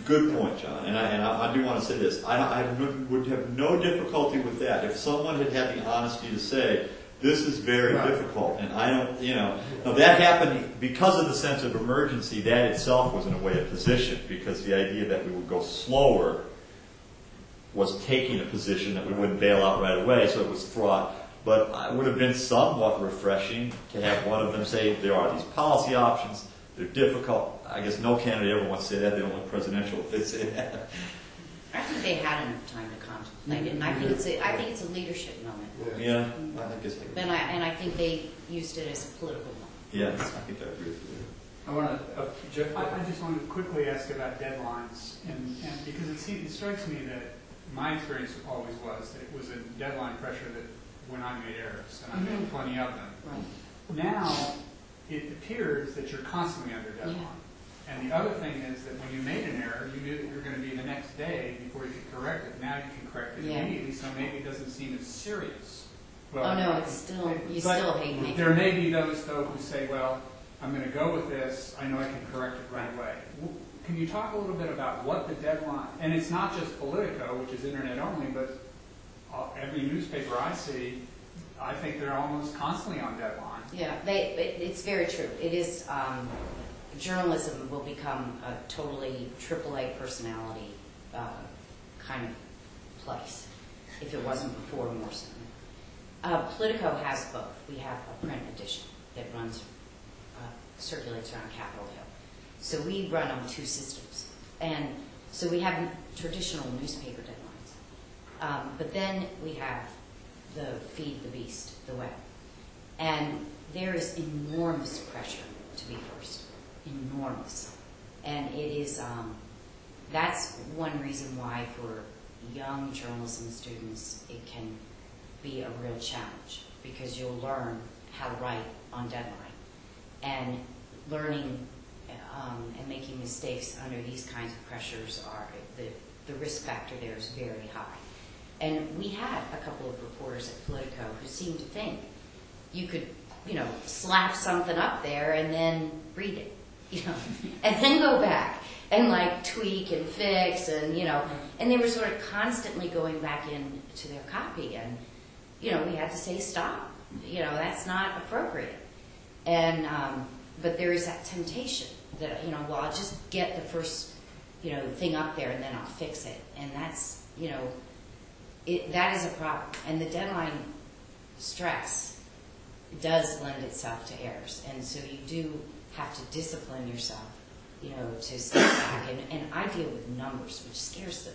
good point, John. And I do want to say this. I would have no difficulty with that if someone had the honesty to say, this is very difficult, and I don't, Now that happened because of the sense of emergency. That itself was in a way a position, because the idea that we would go slower was taking a position that we wouldn't bail out right away, so it was fraught. But it would have been somewhat refreshing to have one of them say, there are these policy options, they're difficult. I guess no candidate ever wants to say that. They don't look presidential if they say that. I think they had enough time to contemplate it, and I think it's a leadership moment. Yeah, I think it's. And I think they used it as a political moment. Yes, I think I agree with you. I want to, Jeff? I just wanted to quickly ask about deadlines, and because it strikes me that my experience always was that it was a deadline pressure that when I made errors, and I made plenty of them. Right. Now, it appears that you're constantly under deadline. Yeah. And the other thing is that when you made an error, you knew that you were going to be the next day before you could correct it. Now you can correct it Yeah. immediately, so maybe it doesn't seem as serious. Oh no, it's still, you but still hate making. There may be those, though, who say, well, I'm going to go with this, I know I can correct it right away. Can you talk a little bit about what the deadline, and it's not just Politico, which is internet only, but every newspaper I see, I think they're almost constantly on deadline. Yeah, it's very true. It is, journalism will become a totally AAA personality kind of place, if it wasn't before more so. Politico has both. We have a print edition that runs, circulates around Capitol Hill. So we run on two systems. And so we have traditional newspaper deadlines. But then we have the Feed the Beast, the web. And there is enormous pressure to be first. Enormous. And it is, that's one reason why for young journalism students it can be a real challenge, because you'll learn how to write on deadline. And learning and making mistakes under these kinds of pressures are, the risk factor there is very high. And we had a couple of reporters at Politico who seemed to think you could, slap something up there and then read it, and then go back and like tweak and fix and, and they were sort of constantly going back into their copy and, we had to say stop, that's not appropriate. And, but there is that temptation that, well, I'll just get the first, thing up there and then I'll fix it. And that's, that is a problem. And the deadline stress does lend itself to errors. And so you do have to discipline yourself, to step back. And I deal with numbers, which scares the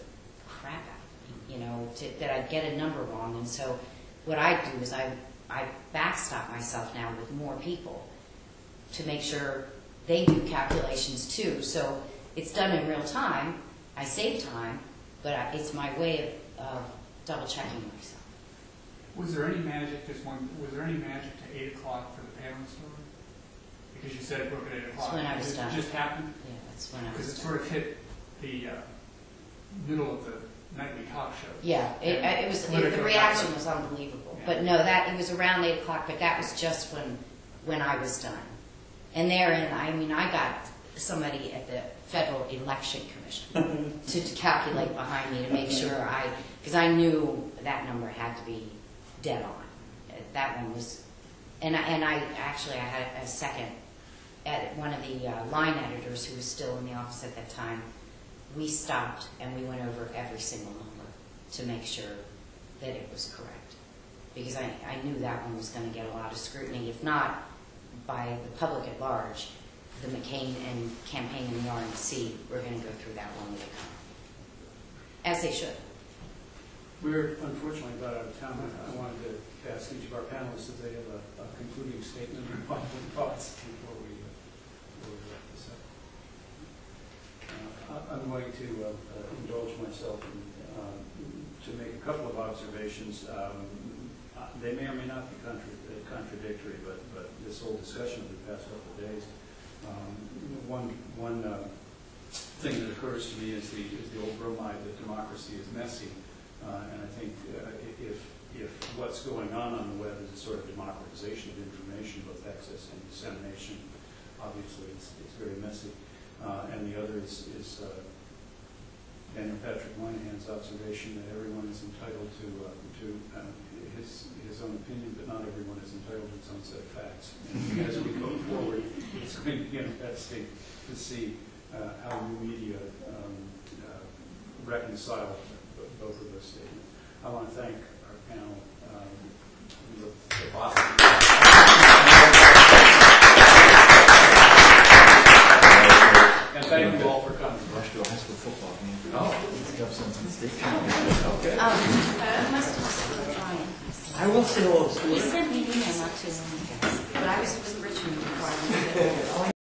crap out of me, that I get a number wrong. And so what I do is I backstop myself now with more people to make sure they do calculations too. So it's done in real time. I save time, but it's my way of double checking myself. Was there any magic, was there any magic to 8 o'clock for the Palin story? Because you said it broke at 8 o'clock. That's when I was done. It just happened? Yeah, that's when I was Because it done. sort of hit the middle of the nightly talk show. Yeah, the reaction was unbelievable. Yeah. But no, it was around 8 o'clock, but that was just when I was done. And therein, I got somebody at the Federal Election Commission to calculate behind me to make sure because I knew that number had to be dead on. That one was, and I had a second, at one of the line editors who was still in the office at that time. We stopped and we went over every single number to make sure that it was correct. Because I knew that one was going to get a lot of scrutiny, if not by the public at large. The McCain and campaign and the RNC were going to go through that one with a comment. As they should. We're unfortunately about out of time. I wanted to ask each of our panelists if they have a concluding statement or final thoughts before we wrap this up. I'm going to indulge myself to make a couple of observations. They may or may not be contradictory, but this whole discussion of the past couple of days, one thing that occurs to me is the old bromide that democracy is messy, and I think if what's going on the web is a sort of democratization of information, both access and dissemination, obviously it's very messy. And the other is Daniel Patrick Moynihan's observation that everyone is entitled to his own opinion, but not everyone is entitled to his own set of facts. And as we go forward, it's going to be interesting to see how new media reconcile both of those statements. I want to thank our panel. And thank you all for coming. Rush to a high school football game. Oh, I must have sent Brian. I will say, well, He sent me an email not too long ago, but I was with Richmond before I went.